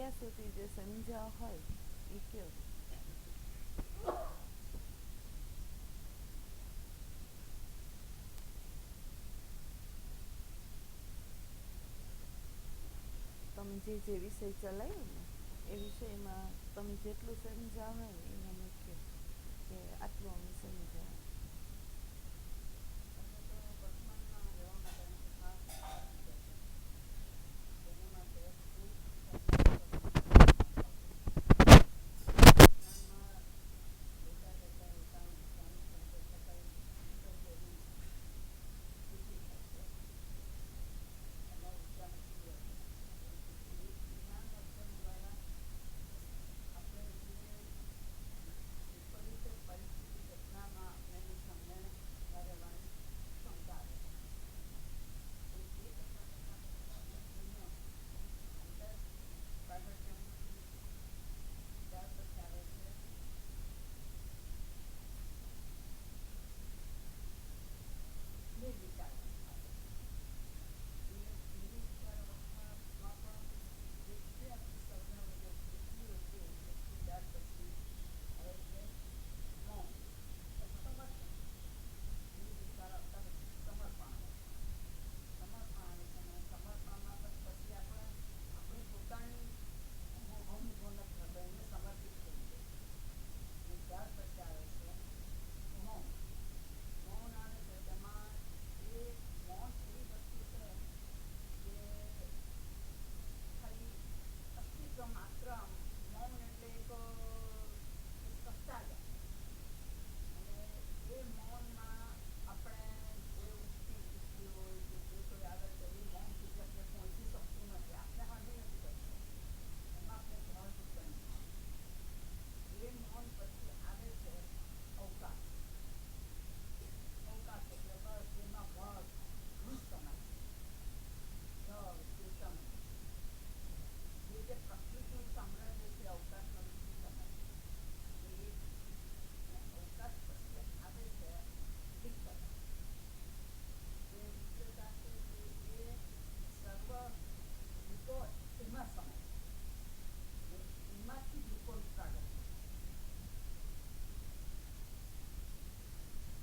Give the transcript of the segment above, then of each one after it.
અત્યાર સુધી જે સમજ્યા હોય એ કયો. તમે જે વિષય ચલાવ્યો ને એ વિષયમાં તમે જેટલું સમજાવો ને એ મને કહો કે આટલું અમે સમજ્યા.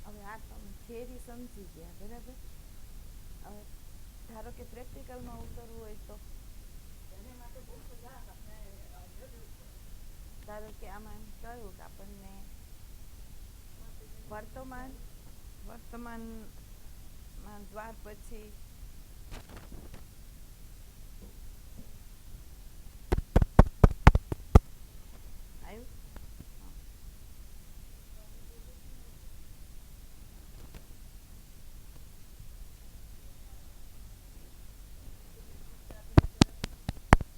હવે આ તમે થિયરી સમજી ગયા બરાબર. હવે ધારો કે પ્રેક્ટિકલમાં ઉતરવું હોય તો ધારો કે આમાં એમ કહ્યું કે આપણને વર્તમાનમાં દ્વાર પછી આવ્યું.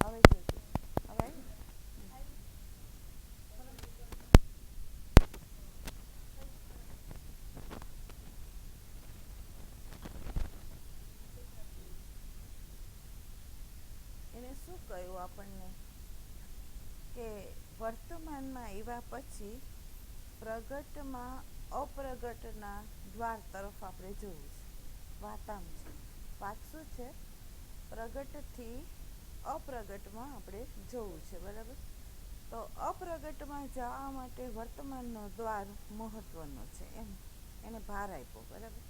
હવે જોજો હવે એને શું કહ્યું આપણને કે વર્તમાનમાં આવ્યા પછી પ્રગટમાં અપ્રગટના દ્વાર તરફ આપણે જોવું છે. વાત આમ છે. વાત શું છે? પ્રગટથી અપ્રગટમાં આપણે જોવું છે બરાબર. તો અપ્રગટમાં જવા માટે વર્તમાનનો દ્વાર મહત્વનો છે એમ એને ભાર આપ્યો બરાબર.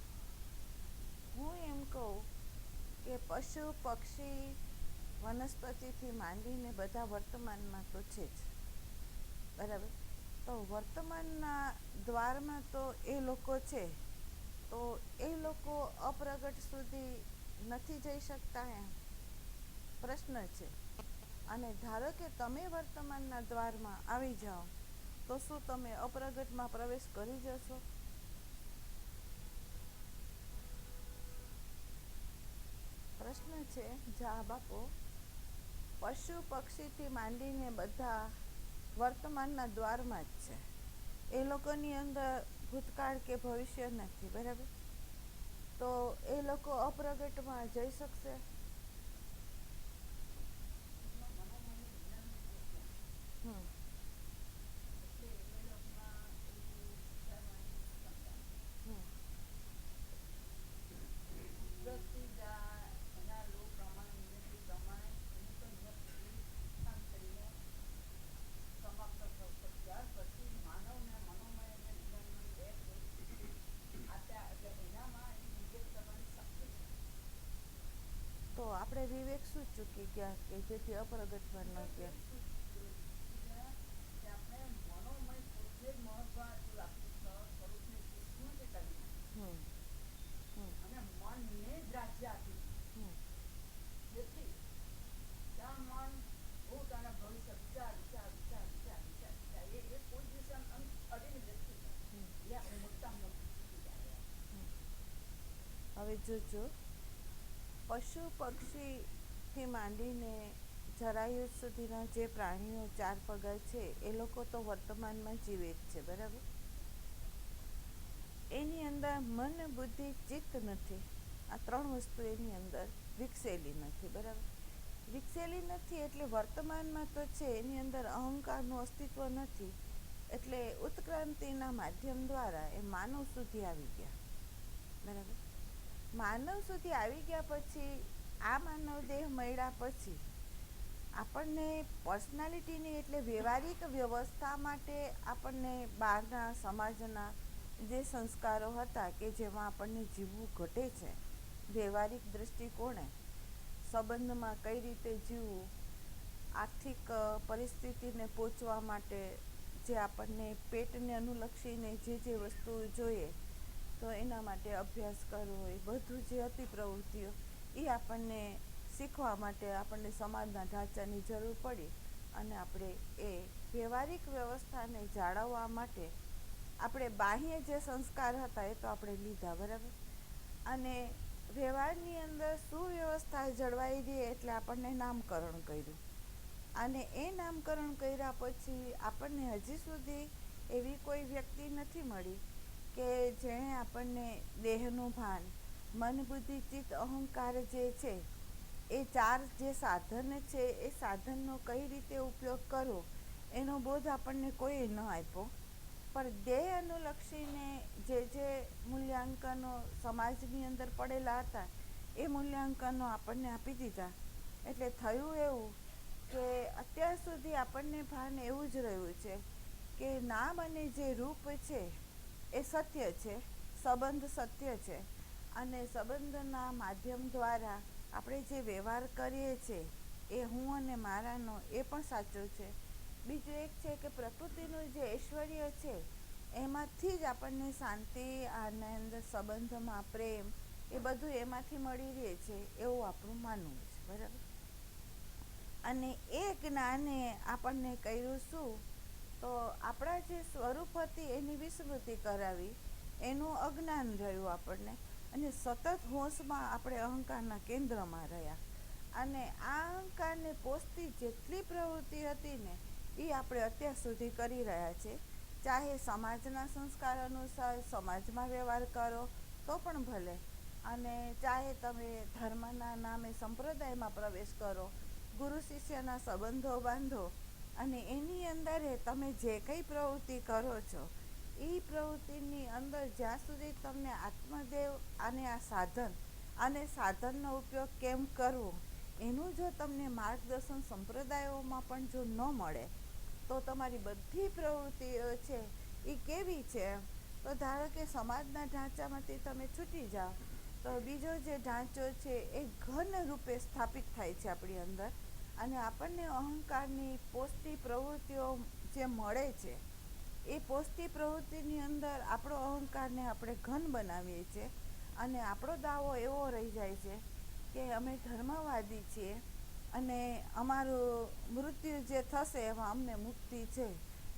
હું એમ કહું કે પશુ પક્ષી વનસ્પતિથી માંડીને બધા વર્તમાનમાં તો છે જ બરાબર. તો વર્તમાનના દ્વારમાં તો એ લોકો છે, તો એ લોકો અપ્રગટ સુધી નથી જઈ શકતા એમ પ્રશ્ન છે. અને ધારો કે તમે વર્તમાનના દ્વારમાં આવી જાઓ તો શું તમે અપ્રગટમાં પ્રવેશ કરી જશો? પ્રશ્ન છે, જવાબ આપો. પશુ પક્ષીથી માંડીને બધા વર્તમાનના દ્વારમાં જ છે. એ લોકોની અંદર ભૂતકાળ કે ભવિષ્ય નથી બરાબર. તો એ લોકો અપ્રગટમાં જઈ શકશે? હમ હમ શું ચૂકી ગયા કે જેથી અપ્રગટમાં ન ગયા? હમ હવે જોજો, પશુ પક્ષીથી માંડીને જરાયુજ સુધીના જે પ્રાણીઓ ચાર પગા છે એ લોકો તો વર્તમાનમાં જીવે જ છે, બરાબર? એની અંદર મન, બુદ્ધિ, ચિત્ત નથી. આ ત્રણ વસ્તુ એની અંદર વિકસેલી નથી, બરાબર? વિકસેલી નથી એટલે વર્તમાનમાં તો છે, એની અંદર અહંકારનું અસ્તિત્વ નથી. એટલે ઉત્ક્રાંતિના માધ્યમ દ્વારા એ માનવ સુધી આવી ગયા, બરાબર? માનવ સુધી આવી ગયા પછી આ માનવ દેહ મળ્યા પછી આપણને પર્સનાલિટીની એટલે વ્યવહારિક વ્યવસ્થા માટે આપણને બહારના સમાજના જે સંસ્કારો હતા કે જેમાં આપણને જીવવું ઘટે છે, વ્યવહારિક દૃષ્ટિકોણે સંબંધમાં કઈ રીતે જીવવું, આર્થિક પરિસ્થિતિને પહોંચવા માટે જે આપણને પેટને અનુલક્ષીને જે વસ્તુ જોઈએ તો એના માટે અભ્યાસ કરવો, એ બધું જે હતી પ્રવૃત્તિઓ એ આપણને શીખવા માટે આપણને સમાજના ઢાંચાની જરૂર પડી અને આપણે એ વ્યવહારિક વ્યવસ્થાને જાળવવા માટે આપણે બાહ્ય જે સંસ્કાર હતા એ તો આપણે લીધા, બરાબર? અને વ્યવહારની અંદર સુવ્યવસ્થા જળવાઈ રહે એટલે આપણને નામકરણ કર્યું. અને એ નામકરણ કર્યા પછી આપણને હજી સુધી એવી કોઈ વ્યક્તિ નથી મળી કે જેણે આપણને દેહનું ભાન, મન, બુદ્ધિ, ચિત્ત, અહંકાર જે છે એ ચાર જે સાધન છે એ સાધનનો કઈ રીતે ઉપયોગ કરવો એનો બોધ આપણને કોઈએ ન આપ્યો. પણ દેહ અનુલક્ષીને જે મૂલ્યાંકનો સમાજની અંદર પડેલા હતા એ મૂલ્યાંકનો આપણને આપી દીધા. એટલે થયું એવું કે અત્યાર સુધી આપણને ભાન એવું જ રહ્યું છે કે નામ અને જે રૂપ છે એ સત્ય છે, સંબંધ સત્ય છે, અને સંબંધના માધ્યમ દ્વારા આપણે જે વ્યવહાર કરીએ છીએ એ હું અને મારાનો એ પણ સાચો છે. બીજું એક છે કે પ્રકૃતિનું જે ઐશ્વર્ય છે એમાંથી જ આપણને શાંતિ, આનંદ, સંબંધમાં પ્રેમ એ બધું એમાંથી મળી રહે છે એવું આપણું માનવું છે, બરાબર? અને એ જ્ઞાને આપણને કર્યું શું? તો આપણા જે સ્વરૂપ હતી એની વિસ્મૃતિ કરાવી, એનું અજ્ઞાન રહ્યું આપણને, અને સતત હોશમાં આપણે અહંકારના કેન્દ્રમાં રહ્યા. અને આ અહંકારને પોષતી જેટલી પ્રવૃત્તિ હતી ને એ આપણે અત્યાર સુધી કરી રહ્યા છીએ. ચાહે સમાજના સંસ્કાર અનુસાર સમાજમાં વ્યવહાર કરો તો પણ ભલે, અને ચાહે તમે ધર્મના નામે સંપ્રદાયમાં પ્રવેશ કરો, ગુરુ શિષ્યના સંબંધો બાંધો, અને એની અંદર તમે જે કંઈ પ્રવૃત્તિ કરો છો એ પ્રવૃત્તિની અંદર જ્યાં સુધી તમને આત્મદેવ અને આ સાધનનો ઉપયોગ કેમ કરવો એનું જો તમને માર્ગદર્શન સંપ્રદાયોમાં પણ જો ન મળે તો તમારી બધી પ્રવૃત્તિઓ છે એ કેવી છે? તો ધારો કે સમાજના ઢાંચામાંથી તમે છૂટી જાઓ તો બીજો જે ઢાંચો છે એ ઘન રૂપે સ્થાપિત થાય છે આપણી અંદર, અને આપણને અહંકારની પોષતી પ્રવૃત્તિઓ જે મળે છે એ પોષતી પ્રવૃત્તિની અંદર આપણો અહંકારને આપણે ઘન બનાવીએ છીએ. અને આપણો દાવો એવો રહી જાય છે કે અમે ધર્મવાદી છીએ અને અમારું મૃત્યુ જે થશે એમાં અમને મુક્તિ છે.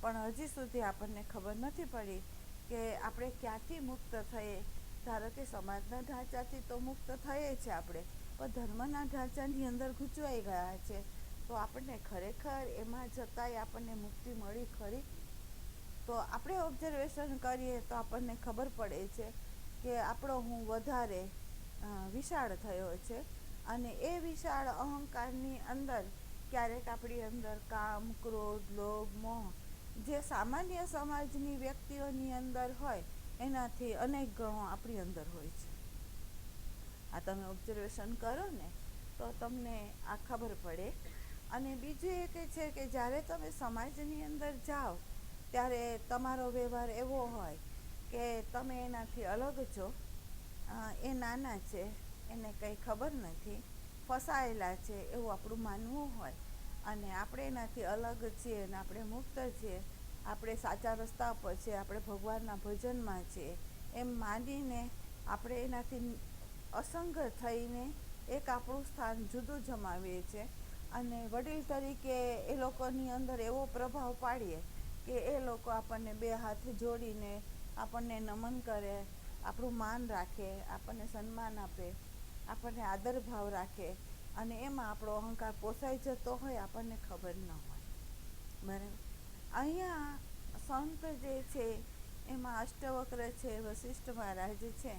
પણ હજી સુધી આપણને ખબર નથી પડી કે આપણે ક્યાંથી મુક્ત થઈએ. ધારો કે સમાજના ઢાંચાથી તો મુક્ત થઈએ છીએ આપણે, પણ ધર્મના ઢાંચાની અંદર ગૂંચવાઈ ગયા છે. તો આપણને ખરેખર એમાં જતાંય આપણને મુક્તિ મળી ખરી? તો આપણે ઓબ્ઝર્વેશન કરીએ તો આપણને ખબર પડે છે કે આપણો હું વધારે વિશાળ થયો છે, અને એ વિશાળ અહંકારની અંદર ક્યારેક આપણી અંદર કામ, ક્રોધ, લોભ, મોહ જે સામાન્ય સમાજની વ્યક્તિઓની અંદર હોય એનાથી અનેક ગણો આપણી અંદર હોય છે. આ તમે ઓબ્ઝર્વેશન કરો ને તો તમને આ ખબર પડે. અને બીજું એક છે કે જ્યારે તમે સમાજની અંદર જાઓ ત્યારે તમારો વ્યવહાર એવો હોય કે તમે એનાથી અલગ છો, એ નાના છે, એને કંઈ ખબર નથી, ફસાયેલા છે એવું આપણું માનવું હોય અને આપણે એનાથી અલગ છીએ અને આપણે મુક્ત છીએ, આપણે સાચા રસ્તા પર છીએ, આપણે ભગવાનના ભજનમાં છીએ એમ માનીને આપણે એનાથી અસંગ થઈને એક આપણું સ્થાન જુદું જમાવીએ છીએ અને વડીલ તરીકે એ લોકોની અંદર એવો પ્રભાવ પાડીએ કે એ લોકો આપણને બે હાથ જોડીને આપણને નમન કરે, આપણું માન રાખે, આપણને સન્માન આપે, આપણને આદર ભાવ રાખે અને એમાં આપણો અહંકાર પોસાઈ જતો હોય આપણને ખબર ન હોય. બરાબર. અહીંયા સંત જે છે એમાં અષ્ટવક્ર છે, વશિષ્ઠ મહારાજ છે,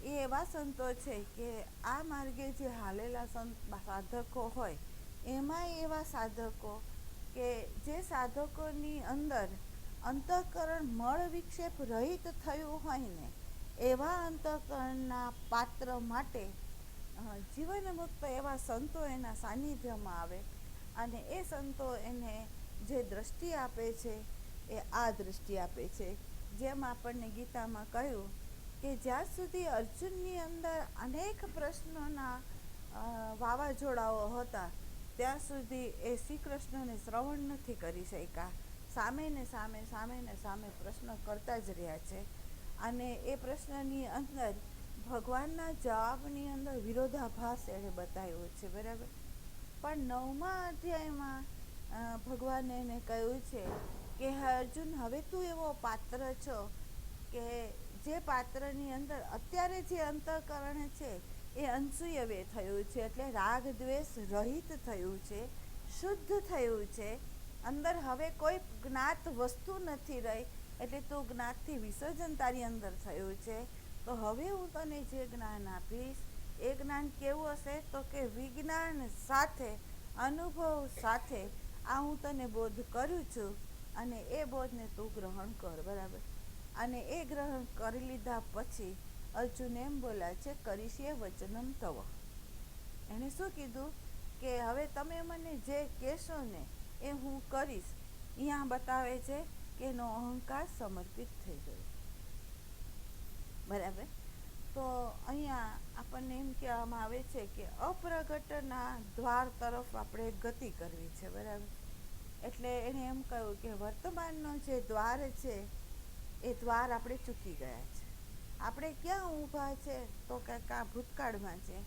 એ એવા સંતો છે કે આ માર્ગે જે હાલેલા સંત સાધકો હોય એમાંય એવા સાધકો કે જે સાધકોની અંદર અંતઃકરણ મળ વિક્ષેપ રહિત થયું હોય ને એવા અંતઃકરણના પાત્ર માટે જીવન મુક્ત એવા સંતો એના સાનિધ્યમાં આવે અને એ સંતો એને જે દ્રષ્ટિ આપે છે એ આ દ્રષ્ટિ આપે છે. જેમ આપણને ગીતામાં કહ્યું કે જ્યાં સુધી અર્જુનની અંદર અનેક પ્રશ્નોના વાવાઝોડાઓ હતા ત્યાં સુધી એ શ્રી કૃષ્ણને શ્રવણ નથી કરી શક્યા. સામે ને સામે પ્રશ્ન કરતા જ રહ્યા છે અને એ પ્રશ્નની અંદર ભગવાનના જવાબની અંદર વિરોધાભાસ એણે બતાવ્યો છે. બરાબર. પણ 9મા અધ્યાયમાં ભગવાને એને કહ્યું છે કે અર્જુન, હવે તું એવો પાત્ર છો કે જે પાત્રની અંદર અત્યારે જે અંતઃકરણ છે એ અનસૂયવે થયું છે, એટલે રાગ દ્વેષ રહિત થયું છે, શુદ્ધ થયું છે, અંદર હવે કોઈ જ્ઞાત વસ્તુ નથી રહી, એટલે તું જ્ઞાતથી વિસર્જન તારી અંદર થયું છે. તો હવે હું તને જે જ્ઞાન આપીશ એ જ્ઞાન કેવું હશે તો કે વિજ્ઞાન સાથે, અનુભવ સાથે આ હું તને બોધ કરું છું અને એ બોધને તું ગ્રહણ કર. બરાબર. અને એ ગ્રહણ કરી લીધા પછી અર્જુન એમ બોલ્યા છે, કરીશે વચનમ તવ. એણે શું કીધું કે હવે તમે મને જે કહેશો ને એ હું કરીશ. અહીંયા બતાવે છે કે એનો અહંકાર સમર્પિત થઈ ગયો. બરાબર. તો અહીંયા આપણને એમ કહેવામાં આવે છે કે અપ્રગટના દ્વાર તરફ આપણે ગતિ કરવી છે. બરાબર. એટલે એણે એમ કહ્યું કે વર્તમાનનો જે દ્વાર છે એ દ્વાર આપણે ચૂકી ગયા છે. આપણે ક્યાં ઊભા છે તો કે કાં ભૂતકાળમાં છે,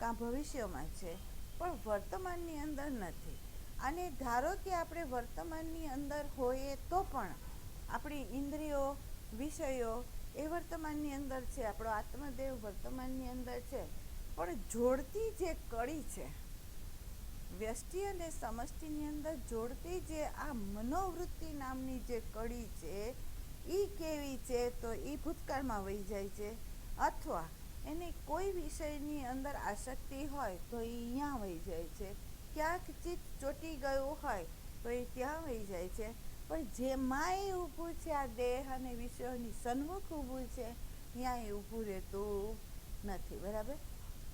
કાં ભવિષ્યમાં છે, પણ વર્તમાનની અંદર નથી. અને ધારો કે આપણે વર્તમાનની અંદર હોઈએ તો પણ આપણી ઇન્દ્રિયો, વિષયો એ વર્તમાનની અંદર છે, આપણો આત્મદેવ વર્તમાનની અંદર છે, પણ જોડતી જે કડી છે, વ્યષ્ટિ અને સમષ્ટિની અંદર જોડતી જે આ મનોવૃત્તિ નામની જે કડી છે એ કેવી છે તો એ ભૂતકાળમાં વહી જાય છે, અથવા એને કોઈ વિષયની અંદર આસક્તિ હોય તો એ અહીંયા વહી જાય છે, ક્યાંક ચિત્ત ચોંટી ગયું હોય તો એ ત્યાં વહી જાય છે. પણ જેમાં એ ઊભું છે આ દેહ અને વિષયોની સન્મુખ ઊભું છે ત્યાં એ ઊભું રહેતું નથી. બરાબર.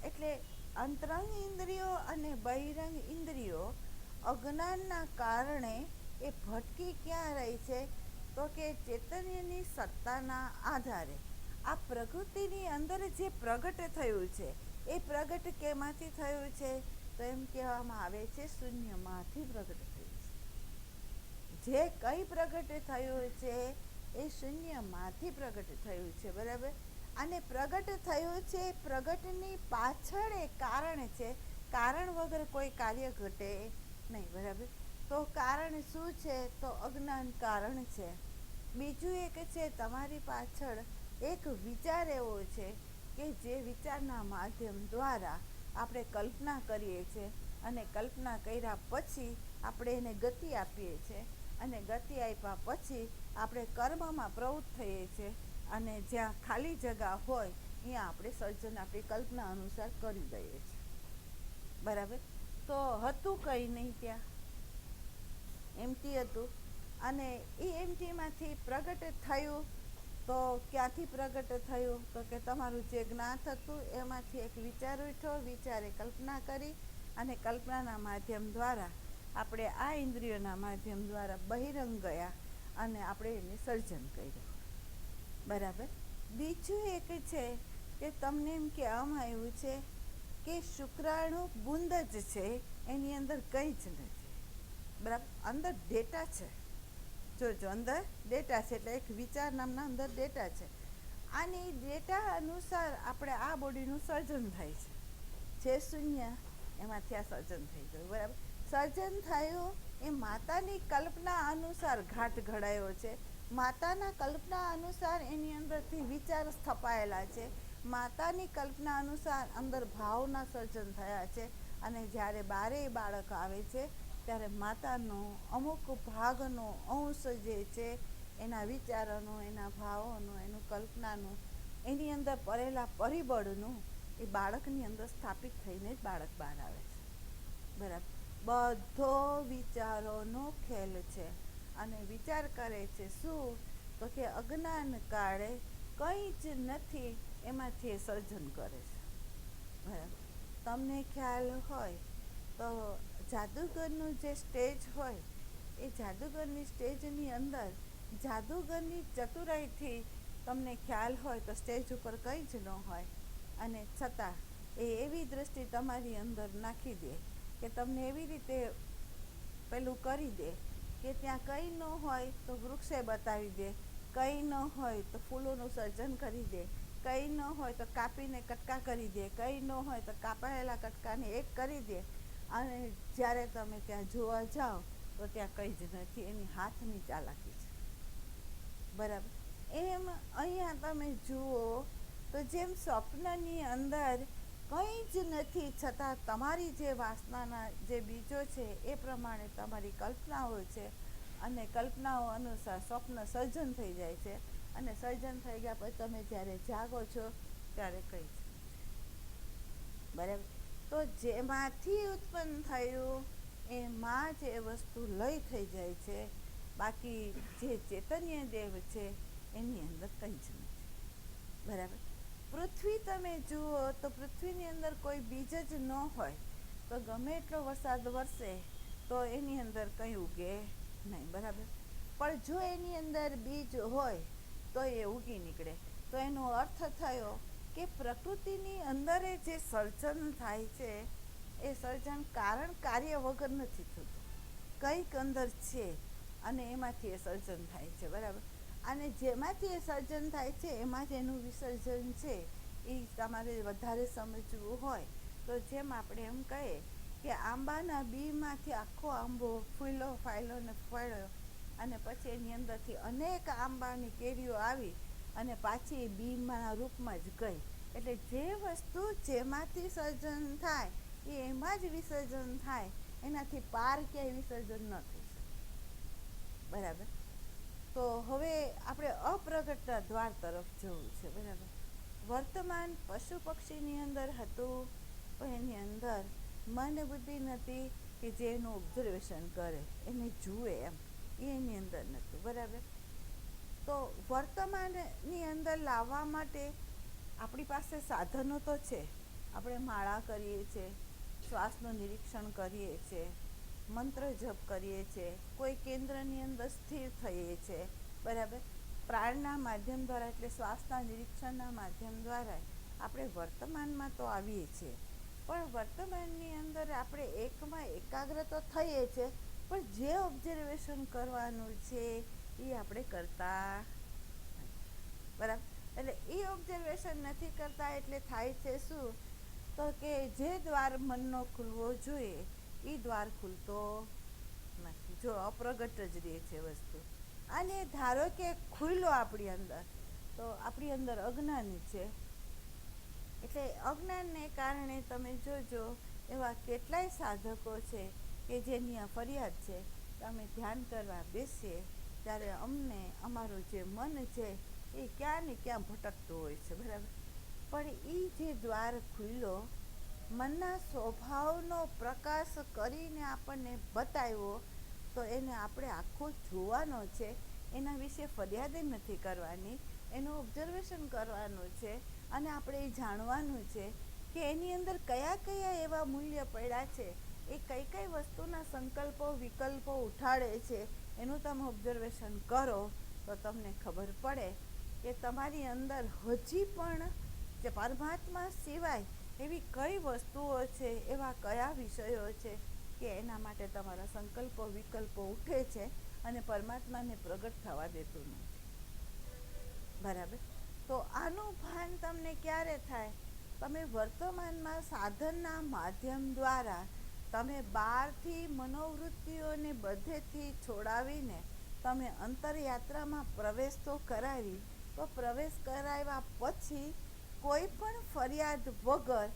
એટલે અંતરંગ ઇન્દ્રિયો અને બહિરંગ ઇન્દ્રિયો અજ્ઞાનના કારણે એ ભટકી ક્યાં રહી છે તો કે ચૈતન્યની સત્તાના આધારે આ પ્રકૃતિની અંદર જે પ્રગટ થયું છે એ પ્રગટ કેમાંથી થયું છે તો એમ કહેવામાં આવે છે શૂન્યમાંથી પ્રગટ થયું છે. જે કંઈ પ્રગટ થયું છે એ શૂન્યમાંથી પ્રગટ થયું છે. બરાબર. અને પ્રગટ થયું છે, પ્રગટની પાછળ એક કારણ છે, કારણ વગર કોઈ કાર્ય ઘટે નહીં. બરાબર. તો કારણ શું છે તો અજ્ઞાન કારણ છે. બીજું એક છે તમારી પાછળ એક વિચાર એવો છે કે જે વિચારના માધ્યમ દ્વારા આપણે કલ્પના કરીએ છીએ અને કલ્પના કર્યા પછી આપણે એને ગતિ આપીએ છીએ અને ગતિ આપ્યા પછી આપણે કર્મમાં પ્રવૃત્ત થઈએ છીએ અને જ્યાં ખાલી જગ્યા હોય ત્યાં આપણે સર્જન આપણી કલ્પના અનુસાર કરી દઈએ છીએ. બરાબર. તો હતું કંઈ નહીં, ત્યાં એમટી હતું અને એ એમટીમાંથી પ્રગટ થયું. તો ક્યાંથી પ્રગટ થયું તો કે તમારું જે જ્ઞાત હતું એમાંથી એક વિચાર ઉઠ્યો, વિચારે કલ્પના કરી અને કલ્પનાના માધ્યમ દ્વારા આપણે આ ઇન્દ્રિયોના માધ્યમ દ્વારા બહિરંગ ગયા અને આપણે એને સર્જન કર્યું. બરાબર. બીજું એક છે કે તમને એમ કહેવામાં આવ્યું છે કે શુક્રાણુ બુંદ જ છે, એની અંદર કંઈ જ નથી. બરાબર, અંદર ડેટા છે. જોજો, અંદર ડેટા છે, એટલે એક વિચાર નામના અંદર ડેટા છે. આની ડેટા અનુસાર આપણે આ બોડીનું સર્જન થાય છે. જે શૂન્ય એમાંથી આ સર્જન થઈ ગયું. બરાબર, સર્જન થયું એ માતાની કલ્પના અનુસાર ઘાટ ઘડાયો છે. માતાના કલ્પના અનુસાર એની અંદરથી વિચાર સ્થપાયેલા છે. માતાની કલ્પના અનુસાર અંદર ભાવના સર્જન થયા છે. અને જ્યારે બારે બાળક આવે છે ત્યારે માતાનો અમુક ભાગનો અંશ જે છે, એના વિચારોનો, એના ભાવોનો, એનું કલ્પનાનું, એની અંદર પડેલા પરિબળનું એ બાળકની અંદર સ્થાપિત થઈને જ બાળક બહાર આવે છે. બરાબર, બધો વિચારોનો ખેલ છે. અને વિચાર કરે છે શું? તો કે અજ્ઞાન કાળે કંઈ જ નથી, એમાંથી એ સર્જન કરે છે. બરાબર, તમને ખ્યાલ હોય તો જાદુગરનું જે સ્ટેજ હોય, એ જાદુગરની સ્ટેજની અંદર જાદુગરની ચતુરાઈથી તમને ખ્યાલ હોય તો સ્ટેજ ઉપર કંઈ જ ન હોય, અને છતાં એ એવી દૃષ્ટિ તમારી અંદર નાખી દે કે તમને એવી રીતે પેલું કરી દે કે ત્યાં કંઈ ન હોય તો વૃક્ષે બતાવી દે, કંઈ ન હોય તો ફૂલોનું સર્જન કરી દે, કંઈ ન હોય તો કાપીને કટકા કરી દે, કંઈ ન હોય તો કાપાયેલા કટકાને એક કરી દે. અને જ્યારે તમે ત્યાં જોવા જાઓ તો ત્યાં કંઈ જ નથી, એની હાથની ચાલાકી છે. બરાબર, એમ અહીંયા તમે જુઓ તો જેમ સ્વપ્નની અંદર કંઈ જ નથી, છતાં તમારી જે વાસનાના જે બીજો છે એ પ્રમાણે તમારી કલ્પનાઓ છે, અને કલ્પનાઓ અનુસાર સ્વપ્ન સર્જન થઈ જાય છે. અને સર્જન થઈ ગયા પછી તમે જ્યારે જાગો છો ત્યારે કંઈ જ નથી. બરાબર, તો જેમાંથી ઉત્પન્ન થયું એમાં જ એ વસ્તુ લય થઈ જાય છે. બાકી જે ચૈતન્ય દેવ છે એની અંદર કંઈ જ નથી. બરાબર, પૃથ્વી તમે જુઓ તો પૃથ્વીની અંદર કોઈ બીજ જ ન હોય તો ગમે એટલો વરસાદ વરસે તો એની અંદર કંઈ ઉગે નહીં. બરાબર, પણ જો એની અંદર બીજ હોય તો એ ઉગી નીકળે. તો એનો અર્થ થયો કે પ્રકૃતિની અંદર જે સર્જન થાય છે એ સર્જન કારણ કાર્ય વગર નથી થતું, કંઈક અંદર છે અને એમાંથી એ સર્જન થાય છે. બરાબર, અને જેમાંથી એ સર્જન થાય છે એમાં જ એનું વિસર્જન છે. એ તમારે વધારે સમજવું હોય તો જેમ આપણે એમ કહીએ કે આંબાના બીમાંથી આખો આંબો ફૂલો ફાયલો ને ફળ્યો, અને પછી એની અંદરથી અનેક આંબાની કેરીઓ આવી અને પાછી બીના રૂપમાં જ ગઈ. એટલે જે વસ્તુ જેમાંથી સર્જન થાય એ એમાં જ વિસર્જન થાય, એનાથી પાર ક્યાંય વિસર્જન ન થઈ શકે. બરાબર, તો હવે આપણે અપ્રગટના દ્વાર તરફ જવું છે. બરાબર, વર્તમાન પશુ પક્ષીની અંદર હતું, પણ એની અંદર મન બુદ્ધિ નથી કે જે એનું ઓબ્ઝર્વેશન કરે, એને જુએ, એમ એની અંદર નહોતું. બરાબર, તો વર્તમાનની અંદર લાવવા માટે આપણી પાસે સાધનો તો છે. આપણે માળા કરીએ છીએ, શ્વાસનું નિરીક્ષણ કરીએ છીએ, મંત્ર જપ કરીએ છીએ, કોઈ કેન્દ્રની અંદર સ્થિર થઈએ છીએ. બરાબર, પ્રાણના માધ્યમ દ્વારા એટલે શ્વાસના નિરીક્ષણના માધ્યમ દ્વારા આપણે વર્તમાનમાં તો આવીએ છીએ, પણ વર્તમાનની અંદર આપણે એકમાં એકાગ્ર તો થઈએ છીએ, પણ જે ઓબ્ઝર્વેશન કરવાનું છે એ આપણે કરતા નથી. બરાબર, એટલે એ ઓબ્ઝર્વેશન નથી કરતા એટલે થાય છે શું? તો કે જે દ્વાર મનનો ખુલવો જોઈએ એ દ્વાર ખુલતો નથી. જો અપ્રગટ જ રહે છે વસ્તુ. અને ધારો કે ખુલ્લો આપણી અંદર, તો આપણી અંદર અજ્ઞાન છે, એટલે અજ્ઞાનને કારણે તમે જોજો એવા કેટલાય સાધકો છે કે જેની આ ફરિયાદ છે કે અમે ધ્યાન કરવા બેસીએ ત્યારે અમને અમારું જે મન છે એ ક્યાં ને ક્યાં ભટકતું હોય છે. બરાબર, પણ એ જે દ્વાર ખુલ્લો મનના સ્વભાવનો પ્રકાશ કરીને આપણને બતાવ્યો, તો એને આપણે આખો જોવાનો છે. એના વિશે ફરિયાદ નથી કરવાની, એનું ઓબ્ઝર્વેશન કરવાનું છે. અને આપણે એ જાણવાનું છે કે એની અંદર કયા કયા એવા મૂલ્ય પડ્યા છે, એ કઈ કઈ વસ્તુના સંકલ્પો વિકલ્પો ઉઠાડે છે, એનું તમે ઓબ્ઝર્વેશન કરો તો તમને ખબર પડે કે તમારી અંદર હજી પણ જે પરમાત્મા સિવાય એવી કઈ વસ્તુઓ છે, એવા કયા વિષયો છે કે એના માટે તમારા સંકલ્પો વિકલ્પો ઉઠે છે અને પરમાત્માને પ્રગટ થવા દેતું નથી. બરાબર. તો આનું ભાન તમને ક્યારે થાય? તમે વર્તમાનમાં સાધનના માધ્યમ દ્વારા તમે બહારથી મનોવૃત્તિઓને બધેથી છોડાવીને તમે અંતરયાત્રામાં પ્રવેશ તો કરાવી, તો પ્રવેશ કરાવ્યા પછી કોઈ પણ ફરિયાદ વગર,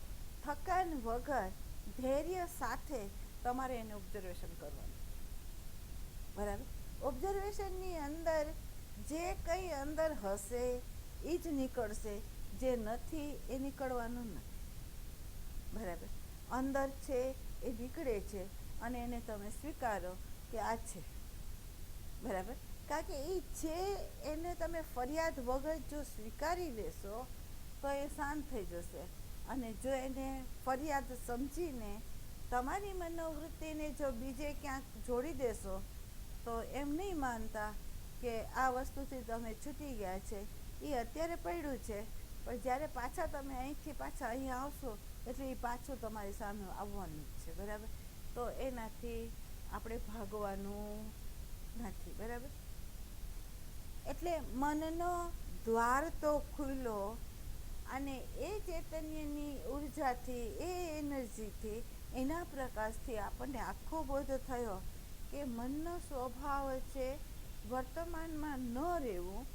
થકાન વગર, ધૈર્ય સાથે તમારે એને ઓબ્ઝર્વેશન કરવાનું. બરાબર. ઓબ્ઝર્વેશનની અંદર જે કંઈ અંદર હશે એ જ નીકળશે, જે નથી એ નીકળવાનું નથી. બરાબર. અંદર છે એ નીકળે છે અને એને તમે સ્વીકારો કે આ છે. બરાબર. કારણ કે એ છે એને તમે ફરિયાદ વગર જો સ્વીકારી લેશો તો એ શાંત થઈ જશે. અને જો એને ફરિયાદ સમજીને તમારી મનોવૃત્તિને જો બીજે ક્યાંક જોડી દેશો તો એમ નહીં માનતા કે આ વસ્તુથી તમે છૂટી ગયા છે, એ અત્યારે પડ્યું છે, પણ જ્યારે પાછા તમે અહીંથી પાછા અહીંયા આવશો એટલે એ પાછું તમારી સામે આવવાનું જ છે. બરાબર. તો એનાથી આપણે ભાગવાનું નથી. બરાબર. એટલે મનનો દ્વાર તો ખુલ્લો અને એ ચૈતન્યની ઉર્જાથી, એ એનર્જીથી, એના પ્રકાશથી આપણને આખો બોધ થયો કે મનનો સ્વભાવ છે વર્તમાનમાં ન રહેવું,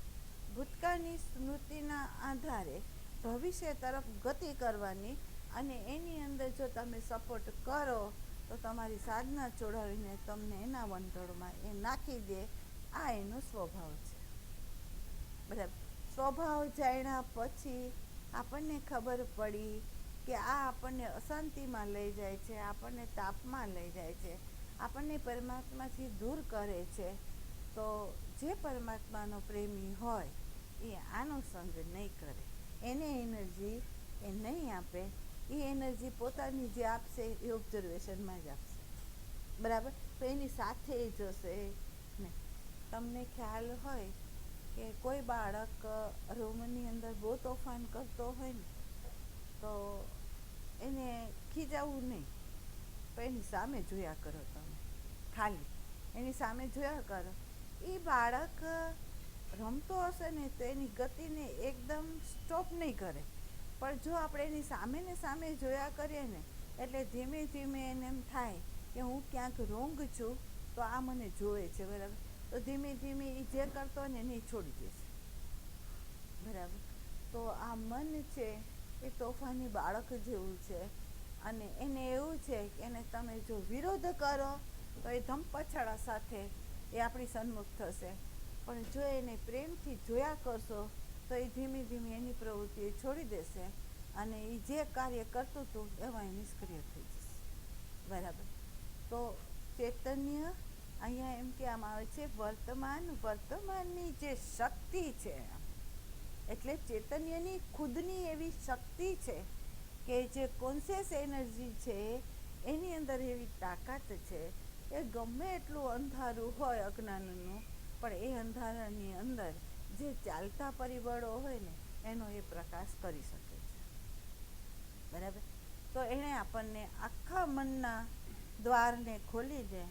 ભૂતકાળની સ્મૃતિના આધારે ભવિષ્ય તરફ ગતિ કરવાની, અને એની અંદર જો તમે સપોર્ટ કરો તો તમારી સાધના ચોડાવીને તમને એના વંટોળમાં એ નાખી દે. આ એનો સ્વભાવ છે. બરાબર. સ્વભાવ જાણ્યા પછી આપણને ખબર પડી કે આ આપણને અશાંતિમાં લઈ જાય છે, આપણને તાપમાં લઈ જાય છે, આપણને પરમાત્માથી દૂર કરે છે. તો જે પરમાત્માનો પ્રેમી હોય એ આનો સંગ નહીં કરે, એને એનર્જી એ નહીં આપે. એ એનર્જી પોતાની જે આપશે એ ઓબ્ઝર્વેશનમાં જ આપશે. બરાબર. તો એની સાથે જશે ને. તમને ખ્યાલ હોય કે કોઈ બાળક રૂમની અંદર બહુ તોફાન કરતો હોય ને તો એને ખીજાવવું નહીં, પણ એની સામે જોયા કરો. તમે ખાલી એની સામે જોયા કરો. એ બાળક રમતો હશે ને તો એની ગતિને એકદમ સ્ટોપ નહીં કરે, પણ જો આપણે એની સામે ને સામે જોયા કરીએ ને એટલે ધીમે ધીમે એને એમ થાય કે હું ક્યાંક રોંગ છું, તો આ મને જોવે છે. બરાબર. તો ધીમે ધીમે એ જે કરતો હોય ને એને છોડી દેશે. બરાબર. તો આ મન છે એ તોફાની બાળક જેવું છે, અને એને એવું છે કે એને તમે જો વિરોધ કરો તો એ ધમપછાડા સાથે એ આપણી સન્મુખ થશે, પણ જો એને પ્રેમથી જોયા કરશો તો એ ધીમે ધીમે એની પ્રવૃત્તિ એ છોડી દેશે અને એ જે કાર્ય કરતું હતું એમાં એ નિષ્ક્રિય થઈ જશે. બરાબર. તો ચૈતન્ય અહીંયા એમ કહેવામાં આવે છે વર્તમાનની જે શક્તિ છે, એટલે ચૈતન્યની ખુદની એવી શક્તિ છે કે જે કોન્શિયસ એનર્જી છે એની અંદર એવી તાકાત છે. એ ગમે એટલું અંધારું હોય અજ્ઞાનનું, પણ એ અંધારાની અંદર જે ચાલતા પરિબળો હોય ને એનો એ પ્રકાશ કરી શકે છે. બરાબર. તો એણે આપણને આખા મનના દ્વારને ખોલીને,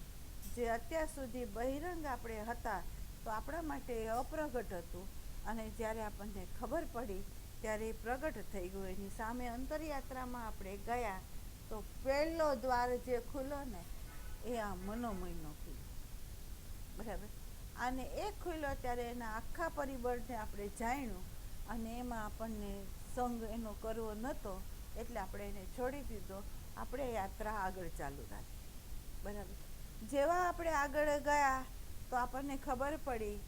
જે અત્યાર સુધી બહિરંગ આપણે હતા તો આપણા માટે અપ્રગટ હતું, અને જ્યારે આપણને ખબર પડી ત્યારે એ પ્રગટ થઈ ગયું. એની સામે અંતરયાત્રામાં આપણે ગયા તો પહેલો દ્વાર જે ખુલ્લો ને એ આ મનોમયનો ખુલ્લો. બરાબર. અને એ ખુલ્લો ત્યારે એના આખા પરિબળને આપણે જાણ્યું, અને એમાં આપણને સંગ એનો કરવો નહોતો એટલે આપણે એને છોડી દીધો. આપણે યાત્રા આગળ ચાલુ રાખી. બરાબર. જેવા આપણે આગળ ગયા તો આપણને ખબર પડી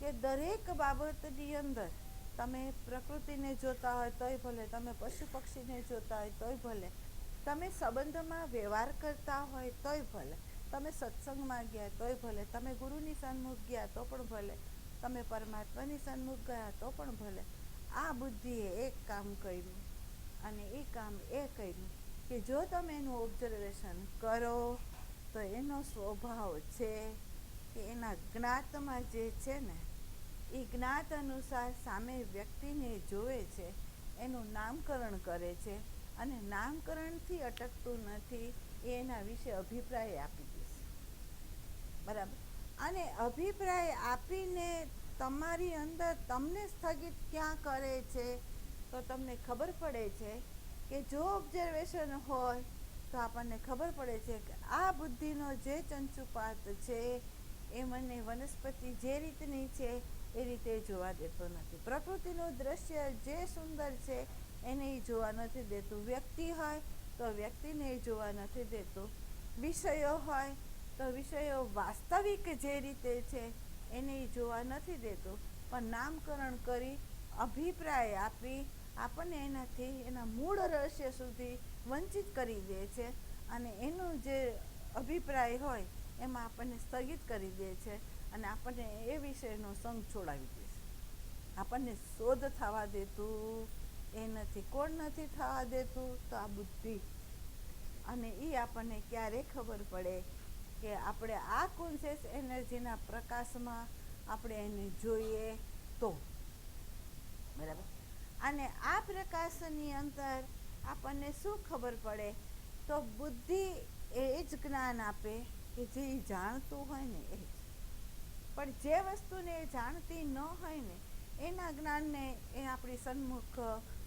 કે દરેક બાબતની અંદર તમે પ્રકૃતિને જોતા હોય તોય ભલે, તમે પશુ પક્ષીને જોતા હોય તોય ભલે, તમે સંબંધમાં વ્યવહાર કરતા હોય તોય ભલે, તમે સત્સંગમાં ગયા તોય ભલે, તમે ગુરુની સન્મુખ ગયા તો પણ ભલે, તમે પરમાત્માની સન્મુખ ગયા તો પણ ભલે, આ બુદ્ધિએ એક કામ કર્યું, અને એ કામ એ કર્યું કે જો તમે એનું ઓબ્ઝર્વેશન કરો તો એનો સ્વભાવ છે કે એના જ્ઞાતમાં જે છે ને એ જ્ઞાત અનુસાર સામે વ્યક્તિને જોવે છે, એનું નામકરણ કરે છે, અને નામકરણથી અટકતું નથી, એના વિશે અભિપ્રાય આપી દેશે. બરાબર. અને અભિપ્રાય આપીને તમારી અંદર તમને સ્થગિત ક્યાં કરે છે, તો તમને ખબર પડે છે કે જો ઓબ્ઝર્વેશન હોય તો આપણને ખબર પડે છે કે આ બુદ્ધિનો જે ચંચુપાત છે એ મને વનસ્પતિ જે રીતની છે એ રીતે જોવા દેતો નથી. પ્રકૃતિનું દ્રશ્ય જે સુંદર છે એને એ જોવા નથી દેતું. વ્યક્તિ હોય તો વ્યક્તિને એ જોવા નથી દેતું. વિષયો હોય તો વિષયો વાસ્તવિક જે રીતે છે એને એ જોવા નથી દેતું. પણ નામકરણ કરી, અભિપ્રાય આપી આપણને એનાથી એના મૂળ રહસ્ય સુધી વંચિત કરી દે છે. અને એનું જે અભિપ્રાય હોય એમાં આપણને સ્થગિત કરી દે છે અને આપણને એ વિષયનો સંગ છોડાવી દે છે. આપણને શોધ થવા દેતું એ નથી. કોણ નથી થવા દેતું? તો આ બુદ્ધિ. અને એ આપણને ક્યારે ખબર પડે કે આપણે આ કોન્શિયસ એનર્જીના પ્રકાશમાં આપણે એને જોઈએ તો. બરાબર. અને આ પ્રકાશની અંદર આપણને શું ખબર પડે? તો બુદ્ધિ એ જ જ્ઞાન આપે કે જે જાણતું હોય ને એ જ. પણ જે વસ્તુને એ જાણતી ન હોય ને એના જ્ઞાનને એ આપણી સન્મુખ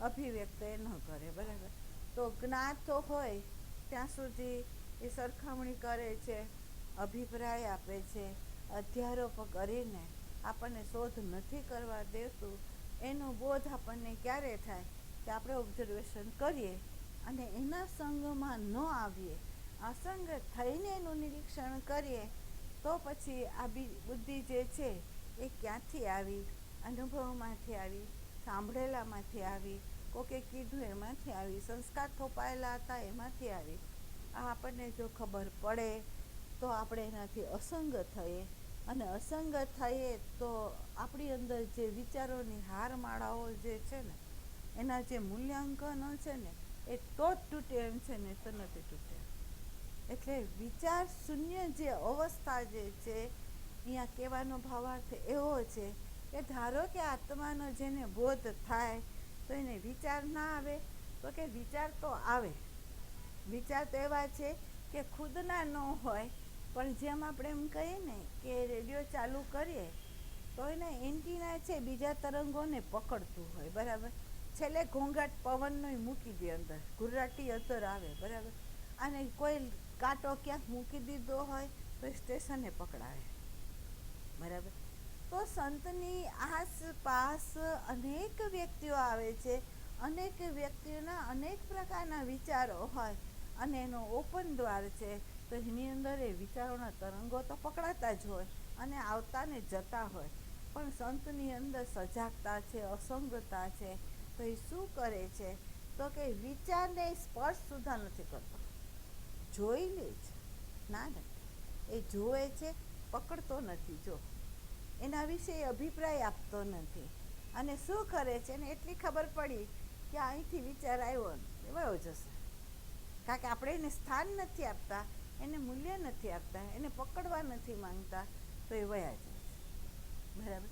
અભિવ્યક્ત ન કરે. બરાબર. તો જ્ઞાતો હોય ત્યાં સુધી એ સરખામણી કરે છે, અભિપ્રાય આપે છે, અધ્યારોપ કરીને આપણને શોધ નથી કરવા દેતું. એનો બોધ આપણને ક્યારે થાય કે આપણે ઓબ્ઝર્વેશન કરીએ અને એના સંગમાં ન આવીએ, અસંગ થઈને એનું નિરીક્ષણ કરીએ તો પછી આ બુદ્ધિ જે છે એ ક્યાંથી આવી? અનુભવમાંથી આવી, સાંભળેલામાંથી આવી, કોકે કીધું એમાંથી આવી, સંસ્કાર થોપાયેલા હતા એમાંથી આવી. આ આપણને જો ખબર પડે તો આપણે એનાથી અસંગ થઈએ. અને અસંગ થઈએ તો આપણી અંદર જે વિચારોની હારમાળાઓ જે છે ને એના જે મૂલ્યાંકનો છે ને એ તો જ તૂટે એમ છે ને તો નથી તૂટે. એટલે વિચાર શૂન્ય જે અવસ્થા જે છે અહીંયા કહેવાનો ભાવાર્થ એવો છે કે ધારો કે આત્માનો જેને બોધ થાય તો એને વિચાર ના આવે? તો કે વિચાર તો આવે. વિચાર તો એવા છે કે ખુદના ન હોય, પણ જેમ આપણે એમ કહીએ ને કે રેડિયો ચાલુ કરીએ તો એના એન્ટીના છે બીજા તરંગોને પકડતું હોય. બરાબર. છેલ્લે ઘોંઘાટ પવનનો મૂકી દે અંદર, ઘુર્રાટી અંદર આવે. બરાબર. અને કોઈ કાંટો ક્યાંક મૂકી દીધો હોય તો સ્ટેશને પકડાવે. બરાબર. તો સંતની આસપાસ અનેક વ્યક્તિઓ આવે છે, અનેક વ્યક્તિઓના અનેક પ્રકારના વિચારો હોય અને એનો ઓપન દ્વાર છે. તો એની અંદર એ વિચારોના તરંગો તો પકડાતા જ હોય અને આવતા ને જતા હોય. પણ સંતની અંદર સજાગતા છે, અસંગતા છે. તો એ શું કરે છે? તો કે વિચારને સ્પર્શ સુધા નથી કરતો, જોઈ લે છે. ના નથી, એ જોવે છે, પકડતો નથી. જો એના વિશે અભિપ્રાય આપતો નથી. અને શું કરે છે? ને એટલી ખબર પડી કે અહીંથી વિચાર આવ્યો એ વયો જશે. કારણ કે આપણે એને સ્થાન નથી આપતા, એને મૂલ્ય નથી આપતા, એને પકડવા નથી માંગતા, તો એ વયા જાય છે. બરાબર.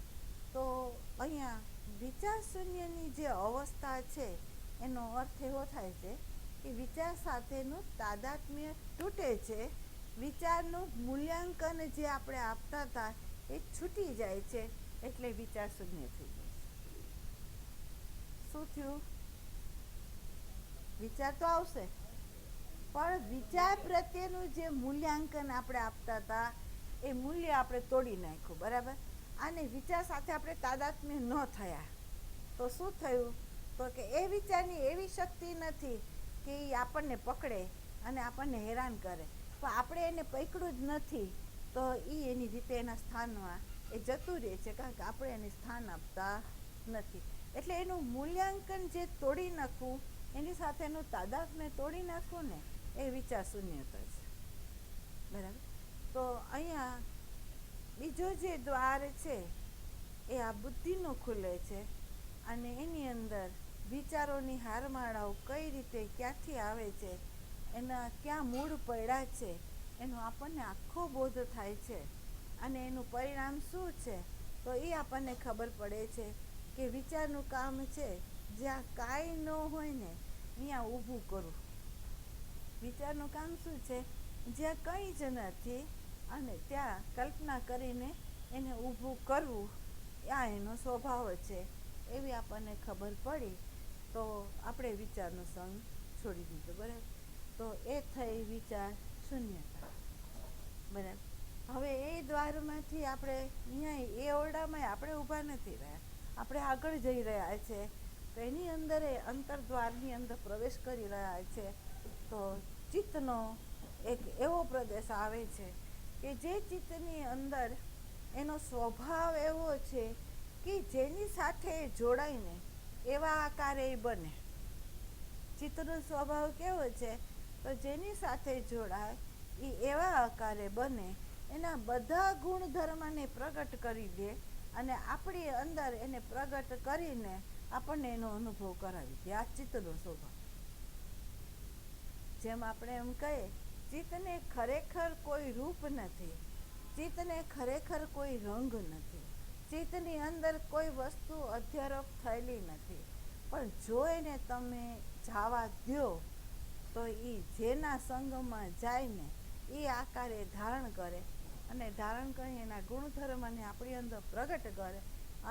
તો અહીંયા વિચાર શૂન્યની જે અવસ્થા છે એનો અર્થ એવો થાય છે કે વિચાર સાથેનું તાદાત્મ્ય તૂટે છે. વિચારનું મૂલ્યાંકન જે આપણે આપતા હતા એ છૂટી જાય છે. એટલે વિચાર શૂન્ય થઈ જાય છે. શું થયું? વિચાર તો આવશે, પણ વિચાર પ્રત્યેનું જે મૂલ્યાંકન આપણે આપતા હતા એ મૂલ્ય આપણે તોડી નાખ્યું. બરાબર. અને વિચાર સાથે આપણે તાદાત્મ્ય ન થયા તો શું થયું? તો કે એ વિચારની એવી શક્તિ નથી કે એ આપણને પકડે અને આપણને હેરાન કરે. પણ આપણે એને પકડ્યું જ નથી તો એ એની રીતે એના સ્થાનમાં એ જતું રહે છે, કારણ કે આપણે એને સ્થાન આપતા નથી. એટલે એનું મૂલ્યાંકન જે તોડી નાખવું, એની સાથેનું તાદાત્મ્ય તોડી નાખવું ને એ વિચાર શૂન્યતા છે. બરાબર. તો અહીંયા બીજો જે દ્વાર છે એ આ બુદ્ધિનો ખુલે છે અને એની અંદર વિચારોની હારમાળાઓ કઈ રીતે ક્યાંથી આવે છે, એના ક્યાં મૂળ પડ્યા છે એનો આપણને આખો બોધ થાય છે. અને એનું પરિણામ શું છે? તો એ આપણને ખબર પડે છે કે વિચારનું કામ છે જ્યાં કાંઈ ન હોય ને અહીંયા ઊભું કરવું. વિચારનું કામ શું છે? જ્યાં કંઈ જ નથી અને ત્યાં કલ્પના કરીને એને ઊભું કરવું, આ એનો સ્વભાવ છે. એવી આપણને ખબર પડી તો આપણે વિચારનો સંગ છોડી દીધો. બરાબર? તો એ થઈ વિચાર શૂન્યતા. બરાબર? હવે એ દ્વારમાંથી આપણે અહીંયા એ ઓરડામાં આપણે ઊભા નથી રહ્યા, આપણે આગળ જઈ રહ્યા છે. તો એની અંદર એ અંતરદ્વારની અંદર પ્રવેશ કરી રહ્યા છે. તો ચિત્તનો એક એવો પ્રદેશ આવે છે કે જે ચિત્તની અંદર એનો સ્વભાવ એવો છે કે જેની સાથે જોડાઈને એવા આકારે બને. ચિત્તનો સ્વભાવ કેવો છે? તો જેની સાથે જોડાય એ એવા આકારે બને, એના બધા ગુણધર્મને પ્રગટ કરી દે અને આપણી અંદર એને પ્રગટ કરીને આપણને એનો અનુભવ કરાવી દે. આ ચિત્તનો સ્વભાવ. જેમ આપણે એમ કહીએ, ચિત્તને ખરેખર કોઈ રૂપ નથી, ચિત્તને ખરેખર કોઈ રંગ નથી, ચિત્તની અંદર કોઈ વસ્તુ અધ્યારોપ થયેલી નથી. પણ જો એને તમે જવા દો તો એ જેના સંગમાં જાય ને એ આકારે ધારણ કરે અને ધારણ કરી એના ગુણધર્મને આપણી અંદર પ્રગટ કરે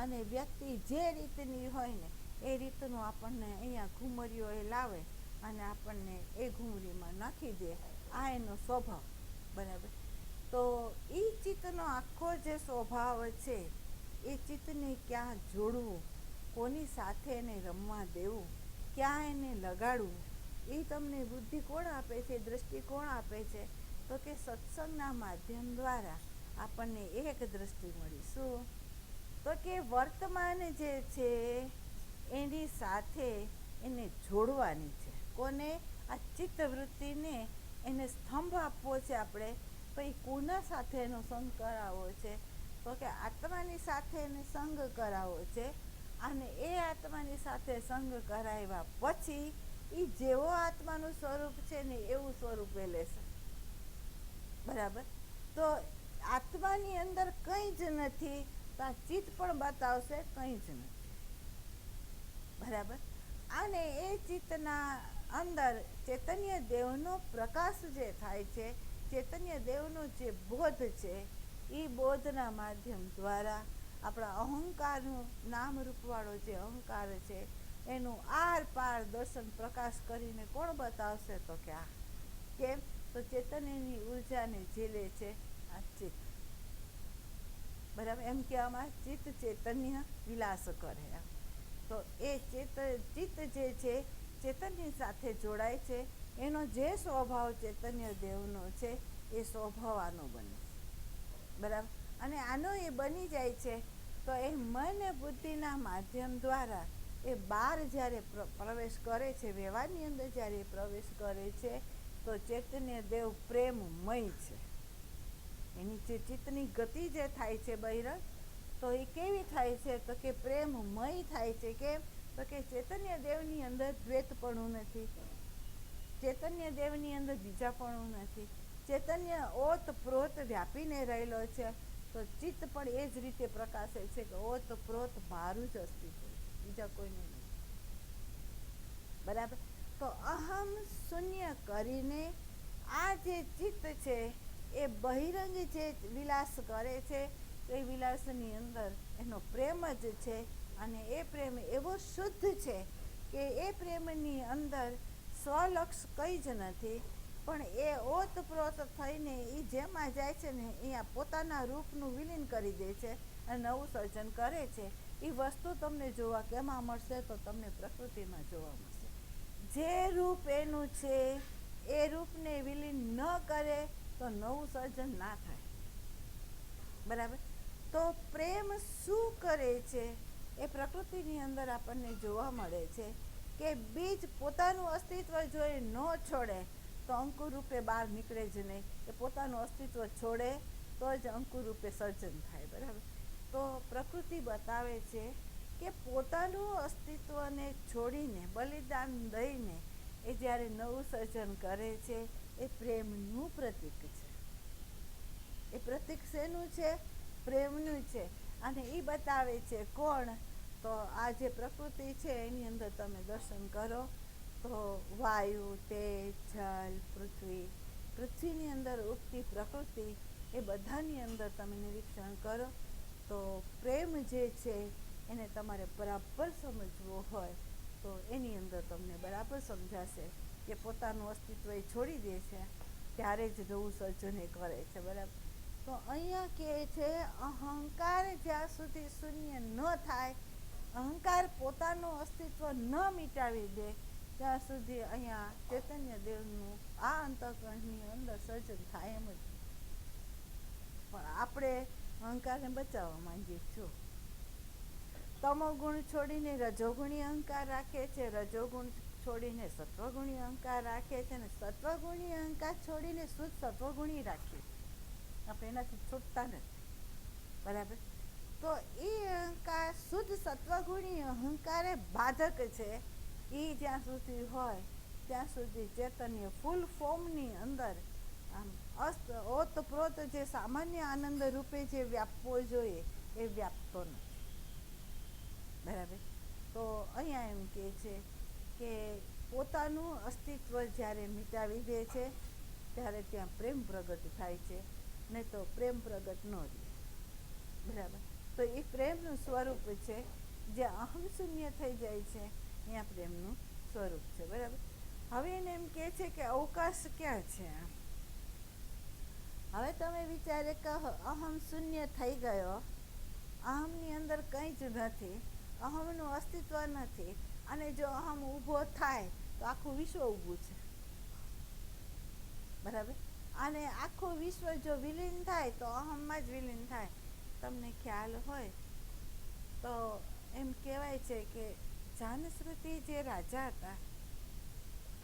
અને વ્યક્તિ જે રીતની હોય ને એ રીતનું આપણને અહીંયા ઘૂમરીઓ એ લાવે અને આપણને એ ઘૂમરીમાં નાખી દે. આ એનો સ્વભાવ. બરાબર? તો એ ચિત્તનો આખો જે સ્વભાવ છે એ ચિત્તને ક્યાં જોડવું, કોની સાથે એને રમવા દેવું, ક્યાં એને લગાડવું, એ તમને બુદ્ધિ કોણ આપે છે, દ્રષ્ટિ કોણ આપે છે? તો કે સત્સંગના માધ્યમ દ્વારા આપણને એક દ્રષ્ટિ મળી. શું? તો કે વર્તમાન જે છે એની સાથે એને જોડવાની છે. કોને? આ ચિત્તવૃત્તિને એને સ્તંભ આપવો છે આપણે. તો એ કોના સાથે એનો સંગ કરાવવો છે? તો કે આત્માની સાથે એને સંગ કરાવવો છે. અને એ આત્માની સાથે સંગ કરાવ્યા પછી એ જેવો આત્માનું સ્વરૂપ છે ને એવું સ્વરૂપ એ લેશે. બરાબર? તો આત્માની અંદર કંઈ જ નથી તો આ ચિત્ત પણ બતાવશે કંઈ જ નથી. બરાબર? અને એ ચિત્તના અંદર ચૈતન્ય દેવનો પ્રકાશ જે થાય છે, ચૈતન્ય દેવનો જે બોધ છે, એ બોધના માધ્યમ દ્વારા આપણા અહંકારનું નામરૂપવાળો જે અહંકાર છે એનું આર પાર દર્શન પ્રકાશ કરીને કોણ બતાવશે? તો કે આ. કેમ? તો ચૈતન્યની ઉર્જાને ઝીલે છે આ ચિત્ત. બરાબર? એમ કહેવામાં ચિત્ત ચૈતન્ય વિલાસ કરે. તો એ ચિત્ત જે છે ચૈતન્ય સાથે જોડાય છે. એનો જે સ્વભાવ ચૈતન્ય દેવનો છે એ સ્વભાવ આનો બને. બરાબર? અને આનો એ બની જાય છે તો એ મન બુદ્ધિના માધ્યમ દ્વારા એ બહાર જ્યારે પ્રવેશ કરે છે, વ્યવહારની અંદર જ્યારે પ્રવેશ કરે છે તો ચૈતન્ય દેવ પ્રેમમય છે. એની જે ચિત્તની ગતિ જે થાય છે બહિરંગ, તો એ કેવી થાય છે? તો કે પ્રેમમય થાય છે. કેમ? તો કે ચૈતન્ય દેવની અંદર દ્વૈતપણું નથી, ચૈતન્ય દેવની અંદર બીજાપણું નથી, ચૈતન્ય ઓતપ્રોત વ્યાપીને રહેલો છે. તો ચિત્ત પણ એ જ રીતે પ્રકાશે છે કે ઓતપ્રોત મારું જ અસ્તિત્વ છે, બીજા કોઈનું નથી. બરાબર? તો અહમ શૂન્ય કરીને આ જે ચિત્ત છે એ બહિરંગ જે વિલાસ કરે છે તો એ વિલાસની અંદર એનો પ્રેમ જ છે. અને એ પ્રેમ એવો શુદ્ધ છે કે એ પ્રેમની અંદર સ્વલક્ષ કંઈ જ નથી, પણ એ ઓતપ્રોત થઈને એ જેમાં જાય છે ને અહીંયા પોતાના રૂપનું વિલીન કરી દે છે અને નવું સર્જન કરે છે. એ વસ્તુ તમને જોવા કેમાં મળશે? તો તમને પ્રકૃતિમાં જોવા મળશે. જે રૂપ એનું છે એ રૂપને વિલીન ન કરે તો નવું સર્જન ના થાય. બરાબર? તો પ્રેમ શું કરે છે એ પ્રકૃતિની અંદર આપણને જોવા મળે છે કે બીજ પોતાનું અસ્તિત્વ જો એ ન છોડે તો અંકુર રૂપે બહાર નીકળે જ નહીં. એ પોતાનું અસ્તિત્વ છોડે તો જ અંકુર રૂપે સર્જન થાય. બરાબર? તો પ્રકૃતિ બતાવે છે કે પોતાનું અસ્તિત્વને છોડીને બલિદાન દઈને એ જ્યારે નવું સર્જન કરે છે એ પ્રેમનું પ્રતીક છે. એ પ્રતીક શેનું છે? પ્રેમનું છે. અને એ બતાવે છે કોણ? તો આ જે પ્રકૃતિ છે એની અંદર તમે દર્શન કરો તો વાયુ, તેજ, જલ, પૃથ્વીની અંદર ઉગતી પ્રકૃતિ, એ બધાની અંદર તમે નિરીક્ષણ કરો તો પ્રેમ જે છે એને તમારે બરાબર સમજવો હોય તો એની અંદર તમને બરાબર સમજાશે કે પોતાનું અસ્તિત્વ એ છોડી દે છે ત્યારે જ નવું સર્જન એ કરે છે. બરાબર. તો અહીંયા કહે છે અહંકાર જ્યાં સુધી શૂન્ય ન થાય, અહંકાર પોતાનું અસ્તિત્વ ન મિટાવી દે ત્યાં સુધી અહીંયા ચૈતન્ય દેવનું આ અંતઃકરણની અંદર સર્જન થાય એમ જ. પણ આપણે અહંકારને બચાવવા માંગીએ છીએ. તમોગુણ છોડીને રજોગુણી અહંકાર રાખે છે, રજોગુણ છોડીને સત્વગુણી અહંકાર રાખે છે, અને સત્વગુણી અહંકાર છોડીને શુદ્ધ સત્વગુણી રાખીએ. આપણે એનાથી છૂટતા નથી. બરાબર. તો એ અહંકાર શુદ્ધ સત્વગુણી અહંકાર એ બાધક છે. એ જ્યાં સુધી હોય ત્યાં સુધી ચૈતન્ય ફૂલ ફોર્મની અંદર આમ ઓતપ્રોત જે સામાન્ય આનંદ રૂપે જે વ્યાપવો જોઈએ એ વ્યાપતો નથી. બરાબર. તો અહીંયા એમ કહે છે કે પોતાનું અસ્તિત્વ જ્યારે મિટાવી દે છે ત્યારે ત્યાં પ્રેમ પ્રગટ થાય છે, નહીં તો પ્રેમ પ્રગટ ન રહે. બરાબર. તો એ પ્રેમનું સ્વરૂપ છે. જે અહમ શૂન્ય થઈ જાય છે ત્યાં પ્રેમનું સ્વરૂપ છે. બરાબર. હવે એને એમ કહે છે કે અવકાશ ક્યાં છે. હવે તમે વિચારે કે અહમ શૂન્ય થઈ ગયો, અહમની અંદર કંઈ જ નથી, અહમનું અસ્તિત્વ નથી, અને જો અહમ ઊભો થાય તો આખું વિશ્વ ઊભું છે. બરાબર. અને આખું વિશ્વ જો વિલીન થાય તો અહમમાં જ વિલીન થાય. તમને ખ્યાલ હોય તો એમ કહેવાય છે કે જાનશ્રુતિ જે રાજા હતા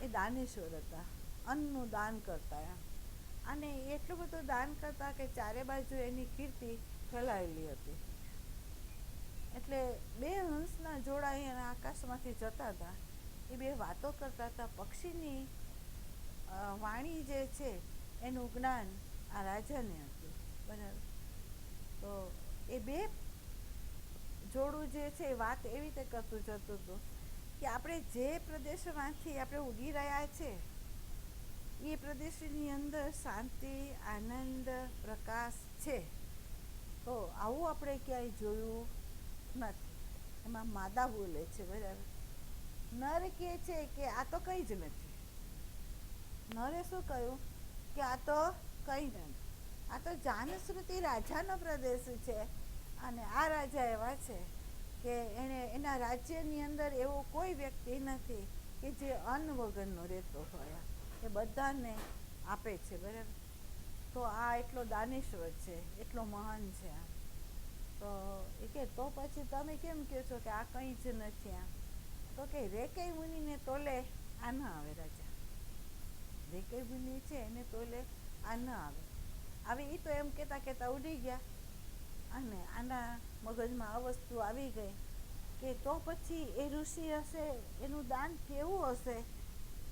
એ દાનેશ્વર હતા, અન્નનું દાન કરતા, અને એટલું બધું દાન કરતા કે ચારે બાજુ એની કીર્તિ ફેલાયેલી હતી. એટલે બે હંસના જોડા એના આકાશમાંથી જતા હતા, એ બે વાતો કરતા હતા. પક્ષીની વાણી જે છે એનું જ્ઞાન આ રાજાને હતું. બરાબર. તો એ બે જોડું જે છે એ વાત એવી રીતે કરતું જતું હતું કે આપણે જે પ્રદેશમાંથી આપણે ઉડી રહ્યા છે એ પ્રદેશની અંદર શાંતિ, આનંદ, પ્રકાશ છે. તો આવું આપણે ક્યાંય જોયું નથી. એમાં માદા બોલે છે. બરાબર. નર કહે છે કે આ તો કંઈ જ નથી. નરે શું કહ્યું કે આ તો કંઈ નથી, આ તો જાનશ્રુતિ રાજાનો પ્રદેશ છે, અને આ રાજા એવા છે કે એના રાજ્યની અંદર એવો કોઈ વ્યક્તિ નથી કે જે અન્ન વગરનો રહેતો હોય, એ બધાને આપે છે. બરાબર. તો આ એટલો દાનેશ્વર છે, એટલો મહાન છે. તો એ કે તો પછી તમે કેમ કહો છો કે આ કંઈ જ નથી. તો કે રેકઈ મુનિને તોલે આ ન આવે રાજા. રેકઈ મુનિ છે એને તોલે આ ન આવે. હવે એ તો એમ કહેતા ઉડી ગયા, અને આના મગજમાં આ વસ્તુ આવી ગઈ કે તો પછી એ ઋષિ હશે, એનું દાન કેવું હશે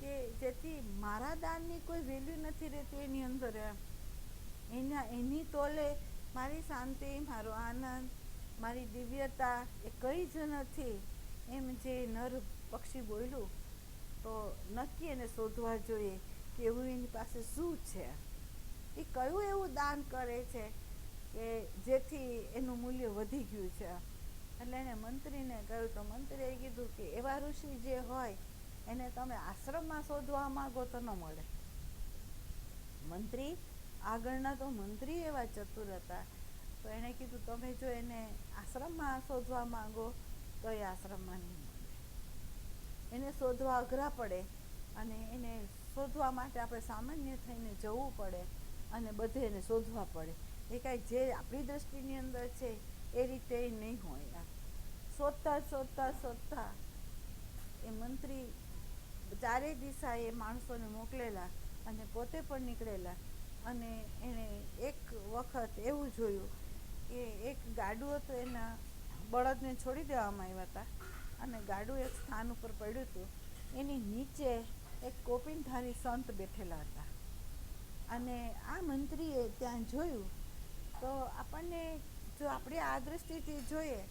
કે જેથી મારા દાનની કોઈ વેલ્યુ નથી રહેતી એની અંદર. એની તોલે મારી શાંતિ, મારો આનંદ, મારી દિવ્યતા એ કંઈ જ નથી. એમ જે નર પક્ષી બોલ્યું તો નક્કી એને શોધવા જોઈએ કે એવું એની પાસે શું છે, એ કયું એવું દાન કરે છે કે જેથી એનું મૂલ્ય વધી ગયું છે. એટલે એને મંત્રીને કહ્યું તો મંત્રીએ કીધું કે એવા ઋષિ જે હોય એને તમે આશ્રમમાં શોધવા માંગો તો ન મળે. મંત્રી આગળના તો મંત્રી એવા ચતુર હતા, તો એણે કીધું તમે જો એને આશ્રમમાં શોધવા માંગો તો એ આશ્રમમાં નહીં મળે. એને શોધવા અઘરા પડે, અને એને શોધવા માટે આપણે સામાન્ય થઈને જવું પડે, અને બધે એને શોધવા પડે. એ કાંઈ જે આપણી દૃષ્ટિની અંદર છે એ રીતે એ નહીં હોય. શોધતા એ મંત્રી ચારે દિશા એ માણસોને મોકલેલા અને પોતે પણ નીકળેલા, અને એણે એક વખત એવું જોયું કે એક ગાડું હતું, એના બળદને છોડી દેવામાં આવ્યા હતા, અને ગાડું એક સ્થાન ઉપર પડ્યું હતું. એની નીચે એક કોપિનધારી સંત બેઠેલા હતા, અને આ મંત્રીએ ત્યાં જોયું તો આપણને જો આપણે આ દૃષ્ટિથી જોઈએ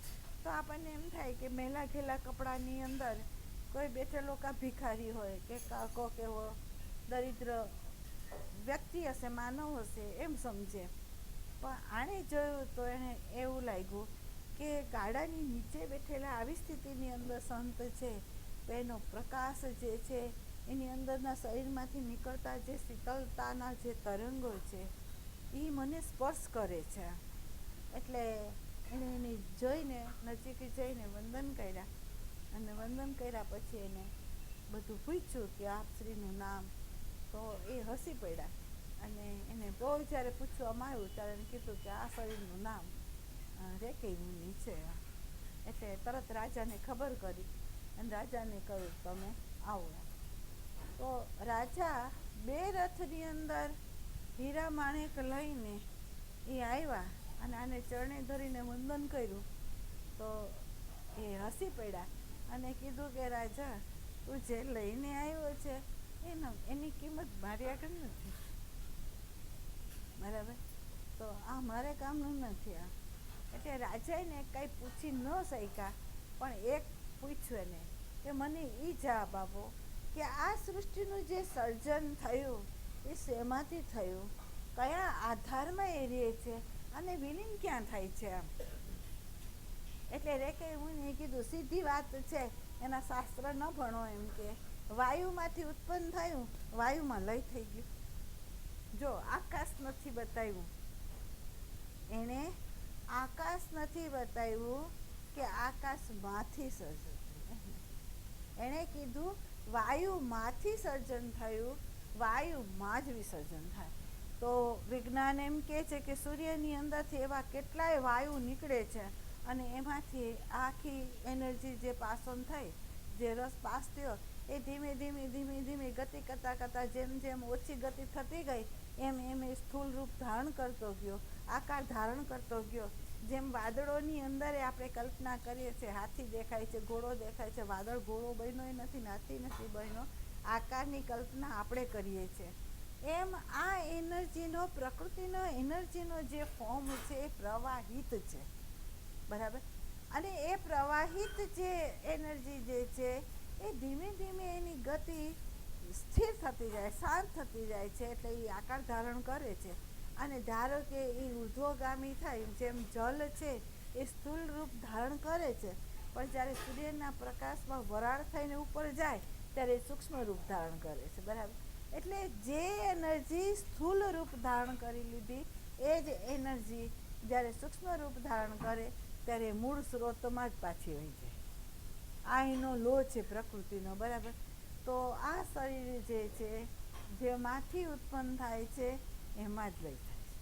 તો આપણને એમ થાય કે મેલા ઘેલા કપડાની અંદર કોઈ બેઠેલો કા ભિખારી હોય કે કાકો કેવો દરિદ્ર વ્યક્તિ હશે, માનવ હશે એમ સમજે. પણ આણે જોયું તો એને એવું લાગ્યું કે ગાડાની નીચે બેઠેલા આવી સ્થિતિની અંદર સંત છે, તો એનો પ્રકાશ જે છે એની અંદરના શરીરમાંથી નીકળતા જે શીતળતાના જે તરંગો છે એ મને સ્પર્શ કરે છે. એટલે એને જોઈને નજીક જઈને વંદન કર્યા, અને વંદન કર્યા પછી એને બધું પૂછ્યું કે આપ શ્રીનું નામ. તો એ હસી પડ્યા, અને એને બહુ જ્યારે પૂછવામાં આવ્યું ત્યારે એને કીધું કે આ શરીરનું નામ રેકેય મુનિ છે. એટલે તરત રાજાને ખબર કરી અને રાજાને કહ્યું તમે આવો. તો રાજા 2 રથની અંદર હીરા માણેક લઈને એ આવ્યા અને આને ચરણે ધરીને વંદન કર્યું. તો એ હસી પડ્યા અને કીધું કે રાજા, તું જે લઈને આવ્યો છે એની કિંમત મારી આગળ નથી, બરાબર? તો આ મારે કામનું નથી. આ એટલે રાજાને કંઈ પૂછી ન શક્યા, પણ એક પૂછ્યું એને કે મને એ જવાબ આપો કે આ સૃષ્ટિનું જે સર્જન થયું એ શેમાંથી થયું, કયા આધારમાં એ રહે છે અને વિલીન ક્યાં થાય છે? આમ એટલે રેકેય મુનિએ કીધું સીધી વાત છે, એના શાસ્ત્ર ન ભણો એમ કે વાયુમાંથી ઉત્પન્ન થયું, વાયુમાં લય થઈ ગયું. જો આકાશ નથી બતાવ્યું, એણે આકાશ નથી બતાવ્યું કે આકાશમાંથી સર્જન થયું. એણે કીધું વાયુમાંથી સર્જન થયું, વાયુમાં જ વિસર્જન થાય. તો વિજ્ઞાન એમ કહે છે કે સૂર્યની અંદરથી એવા કેટલાય વાયુ નીકળે છે, અને એમાંથી આખી એનર્જી જે પાસન થઈ, જે રસ પાસ થયો, એ ધીમે ધીમે ધીમે ધીમે ગતિ કરતાં કરતાં જેમ જેમ ઓછી ગતિ થતી ગઈ એમ એમ એ સ્થૂળ રૂપ ધારણ કરતો ગયો, આકાર ધારણ કરતો ગયો. જેમ વાદળોની અંદર આપણે કલ્પના કરીએ છીએ, હાથી દેખાય છે, ઘોડો દેખાય છે, વાદળ ઘોડો બન્યો નથી, હાથી નથી બન્યો, આકારની કલ્પના આપણે કરીએ છીએ. એમ આ એનર્જીનો, પ્રકૃતિનો એનર્જીનો જે ફોર્મ છે એ પ્રવાહિત છે, બરાબર? અને એ પ્રવાહિત જે એનર્જી જે છે એ ધીમે ધીમે એની ગતિ સ્થિર થતી જાય, શાંત થતી જાય છે, એટલે એ આકાર ધારણ કરે છે. અને ધારો કે એ ઉર્ધ્વગામી થાય, જેમ જલ છે એ સ્થૂળ રૂપ ધારણ કરે છે, પણ જ્યારે સૂર્યના પ્રકાશમાં વરાળ થઈને ઉપર જાય ત્યારે સૂક્ષ્મ રૂપ ધારણ કરે છે, બરાબર? એટલે જે એનર્જી સ્થૂળ રૂપ ધારણ કરી લીધી એ જ એનર્જી જ્યારે સૂક્ષ્મ રૂપ ધારણ કરે ત્યારે મૂળ સ્ત્રોતમાં જ પાછી વહી જાય. આ એનો લો છે પ્રકૃતિનો, બરાબર? તો આ શરીર જે છે જેમાંથી ઉત્પન્ન થાય છે એમાં જ લય થાય છે,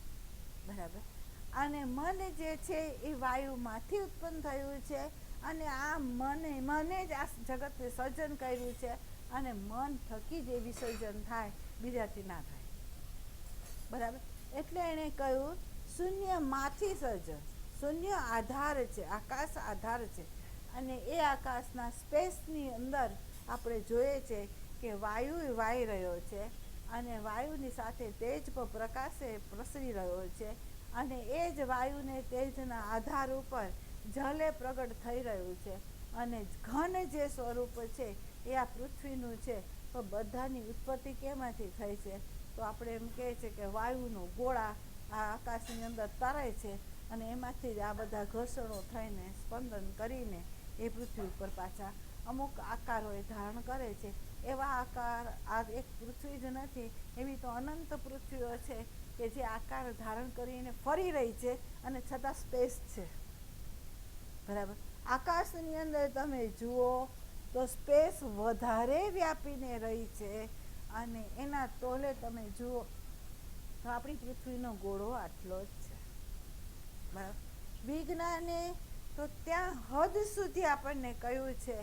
બરાબર? અને મન જે છે એ વાયુમાંથી ઉત્પન્ન થયું છે, અને આ મને જ આ જગતને સર્જન કર્યું છે, અને મન થકી જ એ વિસર્જન થાય, બીજાથી ના થાય, બરાબર? એટલે એણે કહ્યું શૂન્યમાંથી સર્જન. શૂન્ય આધાર છે, આકાશ આધાર છે, અને એ આકાશના સ્પેસની અંદર આપણે જોઈએ છે કે વાયુ વાઈ રહ્યો છે, અને વાયુની સાથે તેજ પર પ્રકાશે પ્રસરી રહ્યો છે, અને એ જ વાયુને તેજના આધાર ઉપર જલે પ્રગટ થઈ રહ્યું છે, અને ઘન જે સ્વરૂપ છે એ આ પૃથ્વીનું છે. તો બધાની ઉત્પત્તિ કેમાંથી થઈ છે? તો આપણે એમ કહે છે કે વાયુનો ગોળા આ આકાશની અંદર તરે છે, અને એમાંથી જ આ બધા ઘર્ષણો થઈને સ્પંદન કરીને એ પૃથ્વી ઉપર પાછા અમુક આકારો એ ધારણ કરે છે. એવા આકાર આ એક પૃથ્વી જ નથી, એવી તો અનંત પૃથ્વીઓ છે કે જે આકાર ધારણ કરીને ફરી રહી છે, અને છતાં સ્પેસ છે, બરાબર? આકાશની અંદર તમે જુઓ તો સ્પેસ વધારે વ્યાપીને રહી છે, અને એના તોલે તમે જુઓ તો આપણી પૃથ્વીનો ગોળો આટલો જ છે, બરાબર? વિજ્ઞાને તો ત્યાં હદ સુધી આપણને કહ્યું છે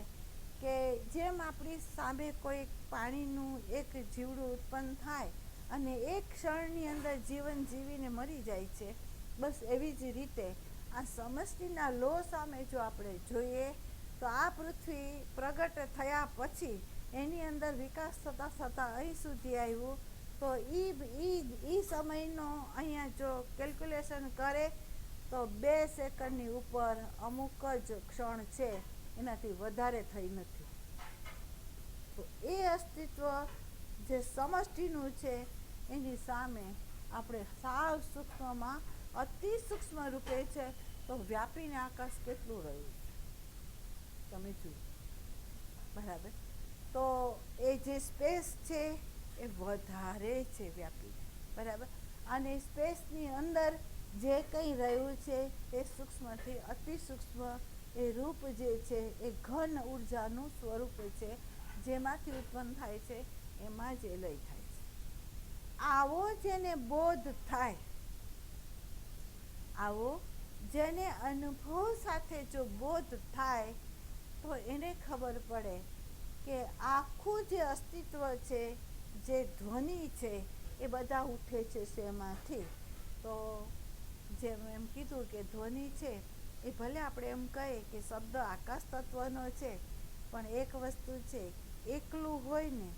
કે જેમ આપણી સામે કોઈ પાણીનું એક જીવડું ઉત્પન્ન થાય અને એક ક્ષણની અંદર જીવન જીવીને મરી જાય છે, બસ એવી જ રીતે આ સમષ્ટિના લો સામે જો આપણે જોઈએ તો આ પૃથ્વી પ્રગટ થયા પછી એની અંદર વિકાસ થતાં થતાં અહીં સુધી આવ્યું. તો એ સમયનો અહીંયા જો કેલ્ક્યુલેશન કરે તો 2 સેકન્ડની ઉપર અમુક જ ક્ષણ છે, એનાથી વધારે થઈ નથી, અસ્તિત્વ જે સમષ્ટિનું છે એની સામે આપણે સાવ સૂક્ષ્મમાં અતિ સૂક્ષ્મ રૂપે છે તો વ્યાપીને આકાશ કેટલું રહ્યું છે તમે જુઓ. બરાબર. તો એ જે સ્પેસ છે એ વધારે છે વ્યાપી. બરાબર. અને સ્પેસની અંદર જે કંઈ રહ્યું છે એ સૂક્ષ્મથી અતિ સૂક્ષ્મ એ રૂપ જે છે એ ઘન ઉર્જાનું સ્વરૂપ છે, જેમાંથી ઉત્પન્ન થાય છે એમાં જ એ લય થાય છે. આવો જેને બોધ થાય, આવો જેને અનુભવ સાથે જો બોધ થાય તો એને ખબર પડે કે આખું જે અસ્તિત્વ છે, જે ધ્વનિ છે એ બધા ઉઠે છે શેમાંથી. તો જેમ એમ કીધું કે ધ્વનિ છે એ ભલે આપણે એમ કહીએ કે શબ્દ આકાશ તત્વનો છે, પણ એક વસ્તુ છે, એકલું હોય ને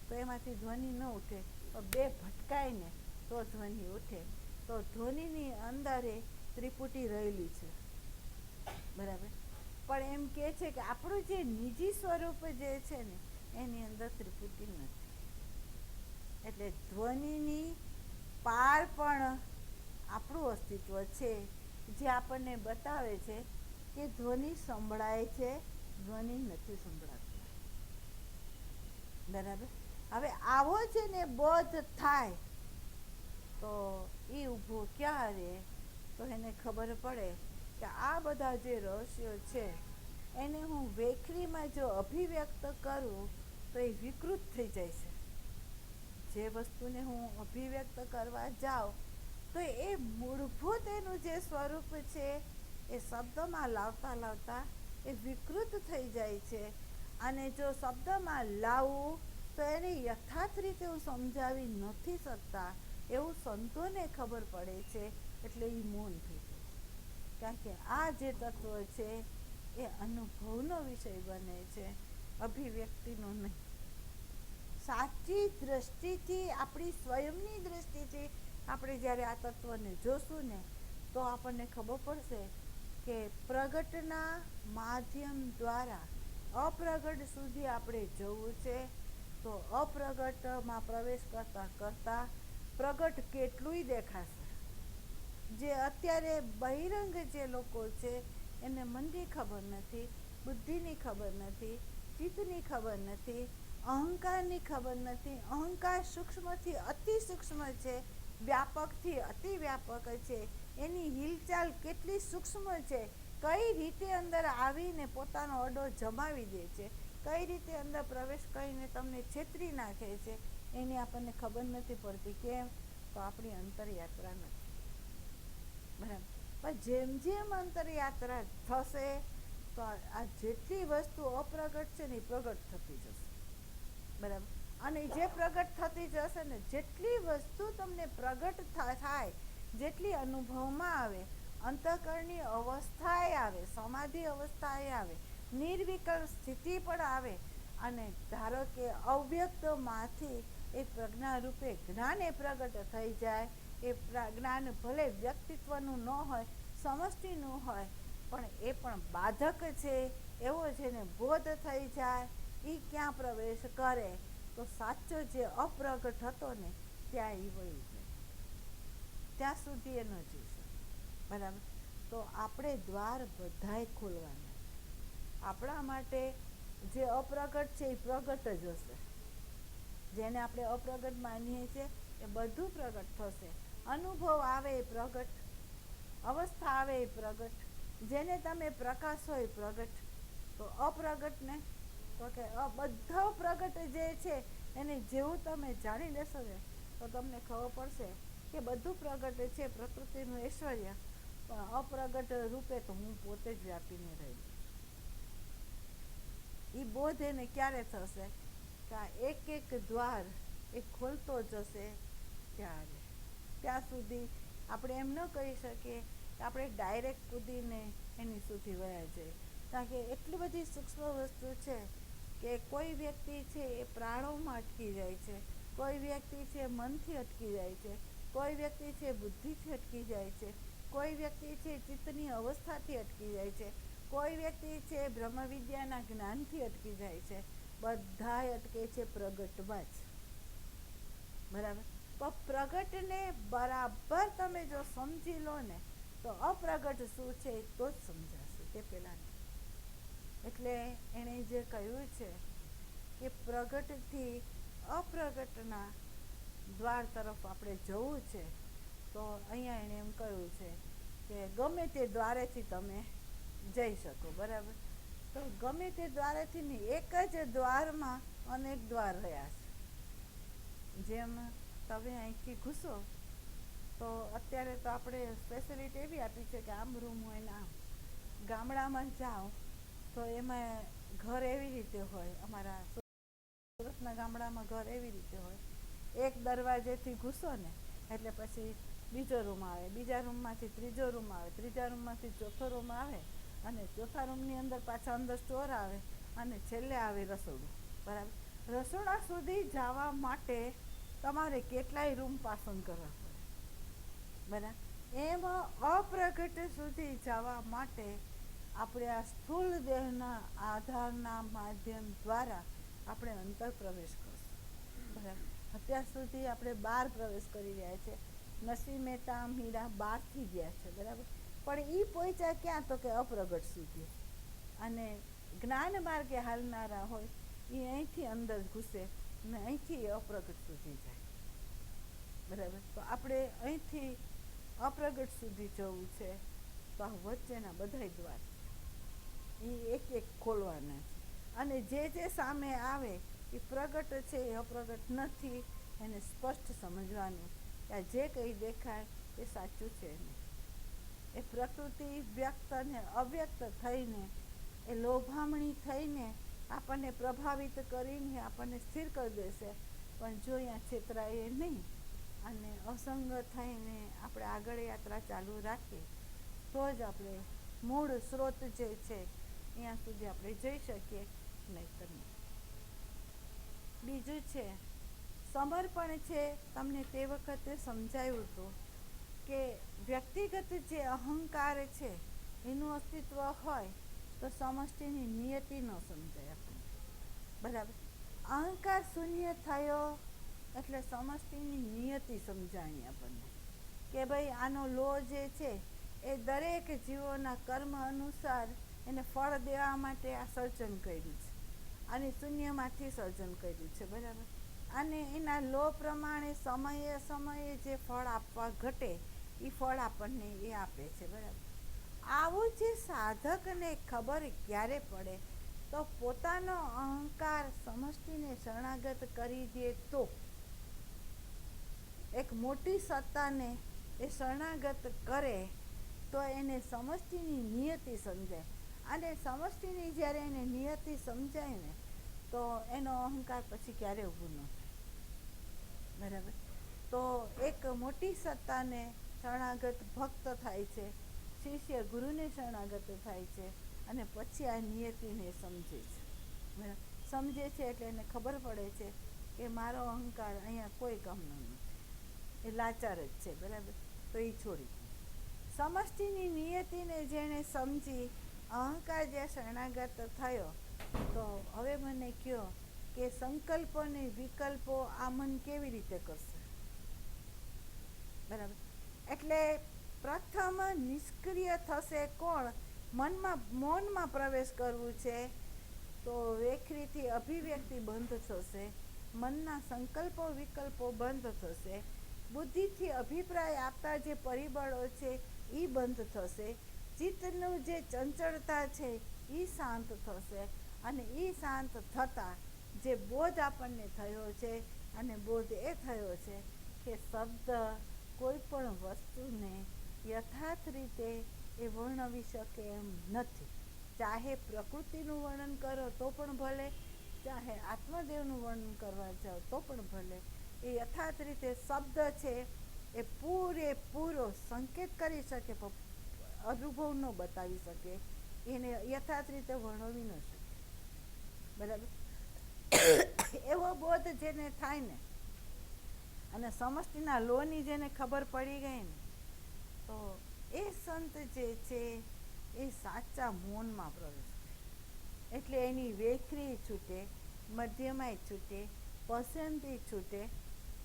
તો એમાંથી ધ્વનિ ન ઉઠે, પણ બે ભટકાય ને તો ધ્વનિ ઉઠે. તો ધ્વનિની અંદર એ ત્રિપુટી રહેલી છે. બરાબર. પણ એમ કે છે કે આપણું જે નિજી સ્વરૂપ જે છે ને એની અંદર ત્રિપુટી નથી. એટલે ધ્વનિની પાર પણ આપણું અસ્તિત્વ છે, જે આપણને બતાવે છે કે ધ્વનિ સંભળાય છે, ધ્વનિ નથી સંભળાતી. બરાબર. હવે આવો છે ને બોધ થાય તો એ ઊભો ક્યાં રહે, તો એને ખબર પડે કે આ બધા જે રહસ્યો છે એને હું વેખરીમાં જો અભિવ્યક્ત કરું તો એ વિકૃત થઈ જાય છે. જે વસ્તુને હું અભિવ્યક્ત કરવા જાઉં તો એ મૂળભૂત એનું જે સ્વરૂપ છે એ શબ્દમાં લાવતા લાવતા એ વિકૃત થઈ જાય છે. અને જો શબ્દમાં લાવવું તો એને યથાર્થ રીતે હું સમજાવી નથી શકતા એવું સંતોને ખબર પડે છે, એટલે એ મૌન થઈ જાય. કારણ કે આ જે તત્વ છે એ અનુભવનો વિષય બને છે, અભિવ્યક્તિનો નહીં. સાચી દ્રષ્ટિથી, આપણી સ્વયંની દ્રષ્ટિથી આપણે જ્યારે આ તત્વને જોશું ને તો આપણને ખબર પડશે કે પ્રગટના માધ્યમ દ્વારા અપ્રગટ સુધી આપણે જવું છે. તો અપ્રગટમાં પ્રવેશ કરતાં કરતાં પ્રગટ કેટલુંય દેખાશે. જે અત્યારે બહિરંગ જે લોકો છે એને મનની ખબર નથી, બુદ્ધિની ખબર નથી, ચિત્તની ખબર નથી, અહંકારની ખબર નથી. અહંકાર સૂક્ષ્મથી અતિ સૂક્ષ્મ છે, વ્યાપકથી અતિ વ્યાપક છે. એની હિલચાલ કેટલી સૂક્ષ્મ છે, કઈ રીતે અંદર આવીને પોતાનો અડ્ડો જમાવી દે છે, કઈ રીતે અંદર પ્રવેશ કરીને તમને છેતરી નાખે છે, એની આપણને ખબર નથી પડતી. કેમ? તો આપણી અંતરયાત્રા નથી. બરાબર. પણ જેમ જેમ અંતરયાત્રા થશે તો આ જેટલી વસ્તુ અપ્રગટ છે ને એ પ્રગટ થતી જશે. બરાબર. અને જે પ્રગટ થતી જશે ને, જેટલી વસ્તુ તમને પ્રગટ થાય, જેટલી અનુભવમાં આવે, અંતઃકરણની અવસ્થાએ આવે, સમાધિ અવસ્થાએ આવે, નિર્વિકલ્પ સ્થિતિ પણ આવે, અને ધારો કે અવ્યક્તમાંથી એ પ્રજ્ઞા રૂપે જ્ઞાન એ પ્રગટ થઈ જાય. એ જ્ઞાન ભલે વ્યક્તિત્વનું ન હોય, સમષ્ટિનું હોય, પણ એ પણ બાધક છે એવો જેને બોધ થઈ જાય, એ ક્યાં પ્રવેશ કરે તો સાચો જે અપ્રગટ હતો ને ત્યાં એ વળી જાય, ત્યાં સુધી એ ન જઈ શકે. બરાબર. તો આપણે દ્વાર બધાય ખોલવાના. આપણા માટે જે અપ્રગટ છે એ પ્રગટ જ હશે. જેને આપણે અપ્રગટ માનીએ છીએ એ બધું પ્રગટ થશે. અનુભવ આવે એ પ્રગટ, અવસ્થા આવે એ પ્રગટ, જેને તમે પ્રકાશો એ પ્રગટ. તો અપ્રગટને તો કે બધા પ્રગટ જે છે એને જેવું તમે જાણી લેશો ને તો તમને ખબર પડશે કે બધું પ્રગટ છે, પ્રકૃતિનું ઐશ્વર્ય, પણ અપ્રગટ રૂપે તો હું પોતે જ વ્યાપીને રહેલી. એ બોધ એને ક્યારે થશે કે આ એક એક દ્વાર એ ખોલતો જશે ત્યારે. ત્યાં સુધી આપણે એમ ન કહી શકીએ કે આપણે ડાયરેક્ટ કૂદીને એની સુધી વયા જઈએ. કારણ કે એટલી બધી સૂક્ષ્મ વસ્તુ છે કે કોઈ વ્યક્તિ છે એ પ્રાણોમાં અટકી જાય છે, કોઈ વ્યક્તિ છે મનથી અટકી જાય છે, કોઈ વ્યક્તિ છે બુદ્ધિથી અટકી જાય છે, કોઈ વ્યક્તિ છે ચિત્તની અવસ્થાથી અટકી જાય છે, કોઈ વ્યક્તિ છે બ્રહ્મવિદ્યાના જ્ઞાનથી અટકી જાય છે. બધાય અટકે છે પ્રગટમાં જ. બરાબર. તો પ્રગટને બરાબર તમે જો સમજી લો ને તો અપ્રગટ શું છે તો જ સમજાશે તે પહેલાં. એટલે એણે જે કહ્યું છે કે પ્રગટથી અપ્રગટના દ્વાર તરફ આપણે જવું છે, તો અહીંયા એણે એમ કહ્યું છે કે ગમે તે દ્વારેથી તમે જઈ શકો. બરાબર. તો ગમે તે દ્વારેથી નહીં, એક જ દ્વારમાં અનેક દ્વાર રહ્યા છે. જેમ તમે અહીંથી ઘૂસો તો અત્યારે તો આપણે ફેસિલિટી એવી આપી છે કે આમ રૂમ હોય ને આમ. ગામડામાં જાઓ તો એમાં ઘર એવી રીતે હોય, અમારા સુરતના ગામડામાં ઘર એવી રીતે હોય, એક દરવાજેથી ઘૂસો ને એટલે પછી બીજો રૂમ આવે, બીજા રૂમમાંથી ત્રીજો રૂમ આવે, ત્રીજા રૂમમાંથી ચોથો રૂમ આવે, અને ચોથા રૂમની અંદર પાછા અંદર સ્ટોર આવે, અને છેલ્લે આવે રસોડું. બરાબર. રસોડા સુધી જવા માટે તમારે કેટલાય રૂમ પસંદ કરવા પડે. બરાબર. એમાં અપ્રગટ સુધી જવા માટે આપણે આ સ્થૂળ દેહના આધારના માધ્યમ દ્વારા આપણે અંતર પ્રવેશ કરશું. બરાબર. અત્યાર સુધી આપણે બહાર પ્રવેશ કરી રહ્યા છે. નરસિંહ મહેતા મીરા બહારથી ગયા છે. બરાબર. પણ એ પહોંચ્યા ક્યાં? તો કે અપ્રગટ સુધી. અને જ્ઞાન માર્ગે હાલનારા હોય એ અહીંથી અંદર ઘૂસે ને અહીંથી અપ્રગટ સુધી જાય. બરાબર. તો આપણે અહીંથી અપ્રગટ સુધી જવું છે, તો આ વચ્ચેના બધા દ્વાર એ એક એક ખોલવાના છે. અને જે સામે આવે એ પ્રગટ છે એ અપ્રગટ નથી, એને સ્પષ્ટ સમજવાનું કે આ જે કંઈ દેખાય એ સાચું છે નહીં. એ પ્રકૃતિ વ્યક્ત અને અવ્યક્ત થઈને, એ લોભામણી થઈને આપણને પ્રભાવિત કરીને આપણને સ્થિર કરી દેશે. પણ જો અહીંયા છેતરાઈએ નહીં અને અસંગ થઈને આપણે આગળ યાત્રા ચાલુ રાખીએ તો જ આપણે મૂળ સ્ત્રોત જે છે અહીંયા સુધી આપણે જઈ શકીએ, નહીંતર નહીં. બીજું છે સમર્પણ છે. તમને તે વખતે સમજાયું હતું કે વ્યક્તિગત જે અહંકાર છે એનું અસ્તિત્વ હોય તો સમષ્ટિની નિયતિ ન સમજાય આપણને. બરાબર. અહંકાર શૂન્ય થયો એટલે સમષ્ટિની નિયતિ સમજાણી આપણને કે ભાઈ આનો લો જે છે એ દરેક જીવોના કર્મ અનુસાર એને ફળ દેવા માટે આ સર્જન કર્યું છે, અને શૂન્યમાંથી સર્જન કર્યું છે. બરાબર. અને એના લો પ્રમાણે સમયે સમયે જે ફળ આપવા ઘટે એ ફળ આપણને એ આપે છે. બરાબર. આવું જે સાધકને ખબર ક્યારે પડે? તો પોતાનો અહંકાર સમષ્ટિને શરણાગત કરી દે તો. એક મોટી સત્તાને એ શરણાગત કરે તો એને સમષ્ટિની નિયતિ સમજાય. અને સમષ્ટિની જ્યારે એને નિયતિ સમજાય ને તો એનો અહંકાર પછી ક્યારે ઊભું ન થાય. બરાબર. તો એક મોટી સત્તાને શરણાગત ભક્ત થાય છે, શિષ્ય ગુરુને શરણાગત થાય છે, અને પછી આ નિયતિને સમજે છે. બરાબર. સમજે છે એટલે એને ખબર પડે છે કે મારો અહંકાર અહીંયા કોઈ કામનો નથી, એ લાચાર જ છે. બરાબર. તો એ છોડી દે. સમષ્ટિની નિયતિને જેણે સમજી અહંકાર જે શરણાગત થયો, તો હવે મને કહો કે સંકલ્પો ને વિકલ્પો આ મન કેવી રીતે કરશે? બરાબર. એટલે પ્રથમ નિષ્ક્રિય થશે કોણ? મૌનમાં પ્રવેશ કરવું છે તો વેખરીથી અભિવ્યક્તિ બંધ થશે, મનના સંકલ્પો વિકલ્પો બંધ થશે, બુદ્ધિથી અભિપ્રાય આપતા જે પરિબળો છે એ બંધ થશે, ચિત્તનું જે ચંચળતા છે એ શાંત થશે, અને એ શાંત થતાં જે બોધ આપણને થયો છે, અને બોધ એ થયો છે કે શબ્દ કોઈ પણ વસ્તુને યથાર્થ રીતે એ વર્ણવી શકે એમ નથી. ચાહે પ્રકૃતિનું વર્ણન કરો તો પણ ભલે, ચાહે આત્મદેવનું વર્ણન કરવા જાઓ તો પણ ભલે, એ યથાર્થ રીતે શબ્દ છે એ પૂરેપૂરો સંકેત કરી શકે પણ અનુભવ ન બતાવી શકે, એને યથાર્થ રીતે વર્ણવી ન શકે. બરાબર. એવો બોધ જેને થાય ને, અને સમષ્ટિના લોની જેને ખબર પડી ગઈ ને, તો એ સંત જે છે એ સાચા મૌનમાં પ્રવેશ કરે. એટલે એની વેખરી છૂટે, મધ્યમાંય છૂટે, પસંદથી છૂટે.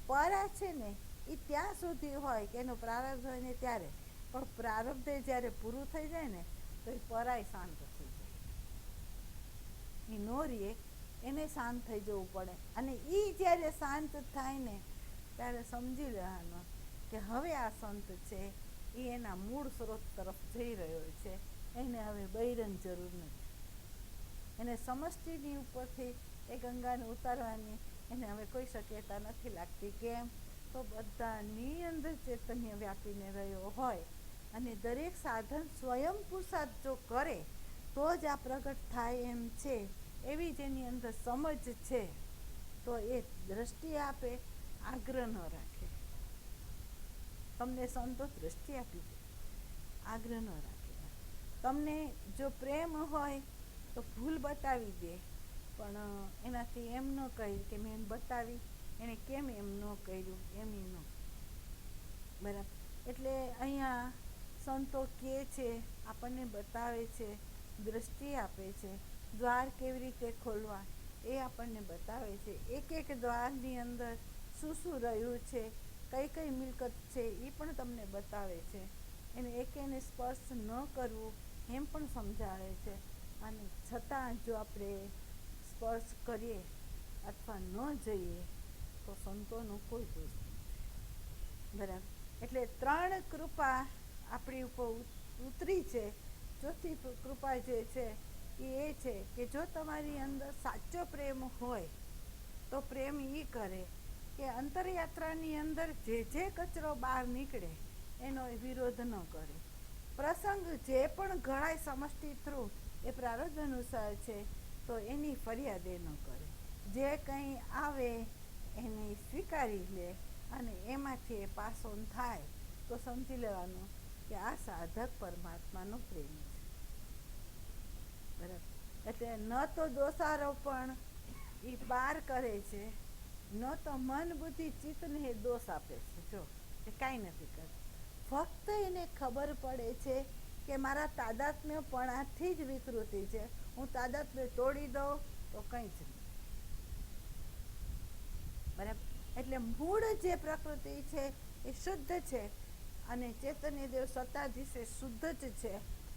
પરા છે ને એ ત્યાં સુધી હોય કે એનું પ્રારબ્ધ હોય ને ત્યારે, પણ પ્રારબ્ધ જ્યારે પૂરું થઈ જાય ને તો એ પરાય શાંત થઈ જાય. એ નો રીએ એને શાંત થઈ જવું પડે, અને એ જ્યારે શાંત થાય ને ત્યારે સમજી લેવાનું કે હવે આ સંત છે એ એના મૂળ સ્ત્રોત તરફ જઈ રહ્યો છે. એને હવે બૈરન જરૂર નથી. એને સમષ્ટિની ઉપરથી એ ગંગાને ઉતારવાની એને હવે કોઈ શક્યતા નથી લાગતી. કેમ? તો બધાની અંદર ચૈતન્ય વ્યાપીને રહ્યો હોય, અને દરેક સાધન સ્વયં પુરુષાર્થ જો કરે તો જ આ પ્રગટ થાય એમ છે, એવી જ એની અંદર સમજ છે. તો એ દ્રષ્ટિ આપે, આગ્રહ ન રાખે. તમને સંતો દ્રષ્ટિ આપી દે, આગ્રહ ન રાખે. તમને જો પ્રેમ હોય તો ભૂલ બતાવી દે, પણ એનાથી એમ ન કહી કે મેં એમ બતાવી, એણે કેમ એમ ન કર્યું, એમ ન. બરાબર. એટલે અહીંયા સંતો કહે છે, આપણને બતાવે છે, દ્રષ્ટિ આપે છે, દ્વાર કેવી રીતે ખોલવા એ આપણને બતાવે છે. એક એક દ્વારની અંદર શું શું રહ્યું છે, કઈ કઈ મિલકત છે એ પણ તમને બતાવે છે. એને એકેને સ્પર્શ ન કરવું એમ પણ સમજાવે છે. અને છતાં જો આપણે સ્પર્શ કરીએ અથવા ન જઈએ તો સંતોનો કોઈ દોષ નથી. બરાબર. એટલે 3 કૃપા આપણી ઉપર ઉતરી છે. ચોથી કૃપા જે છે એ છે કે જો તમારી અંદર સાચો પ્રેમ હોય તો પ્રેમ એ કરે કે અંતરયાત્રાની અંદર જે કચરો બહાર નીકળે એનો વિરોધ ન કરે. પ્રસંગ જે પણ ઘડાય સમષ્ટિ થ્રુ એ પ્રારબ્ધ અનુસાર છે, તો એની ફરિયાદ એ ન કરે. જે કંઈ આવે એને સ્વીકારી લે, અને એમાંથી એ પાસ ઓન થાય તો સમજી લેવાનું કે આ સાધક પરમાત્માનો પ્રેમ છે. બરાબર. એટલે ન તો દોષારોપણ એ બહાર કરે છે, ન તો મન બુદ્ધિ ચિત્તને એ દોષ આપે છે. જો એ કાંઈ નથી કરતું. ફક્ત એને ખબર પડે છે કે મારા તાદાત્મ્યપણાથી જ વિકૃતિ છે, હું તાદાત્મ્ય તોડી દઉં તો કંઈ જ નહીં. બરાબર. એટલે મૂળ જે પ્રકૃતિ છે એ શુદ્ધ છે, અને ચૈતન્ય દેવ સત્તાધીશ શુદ્ધ જ છે,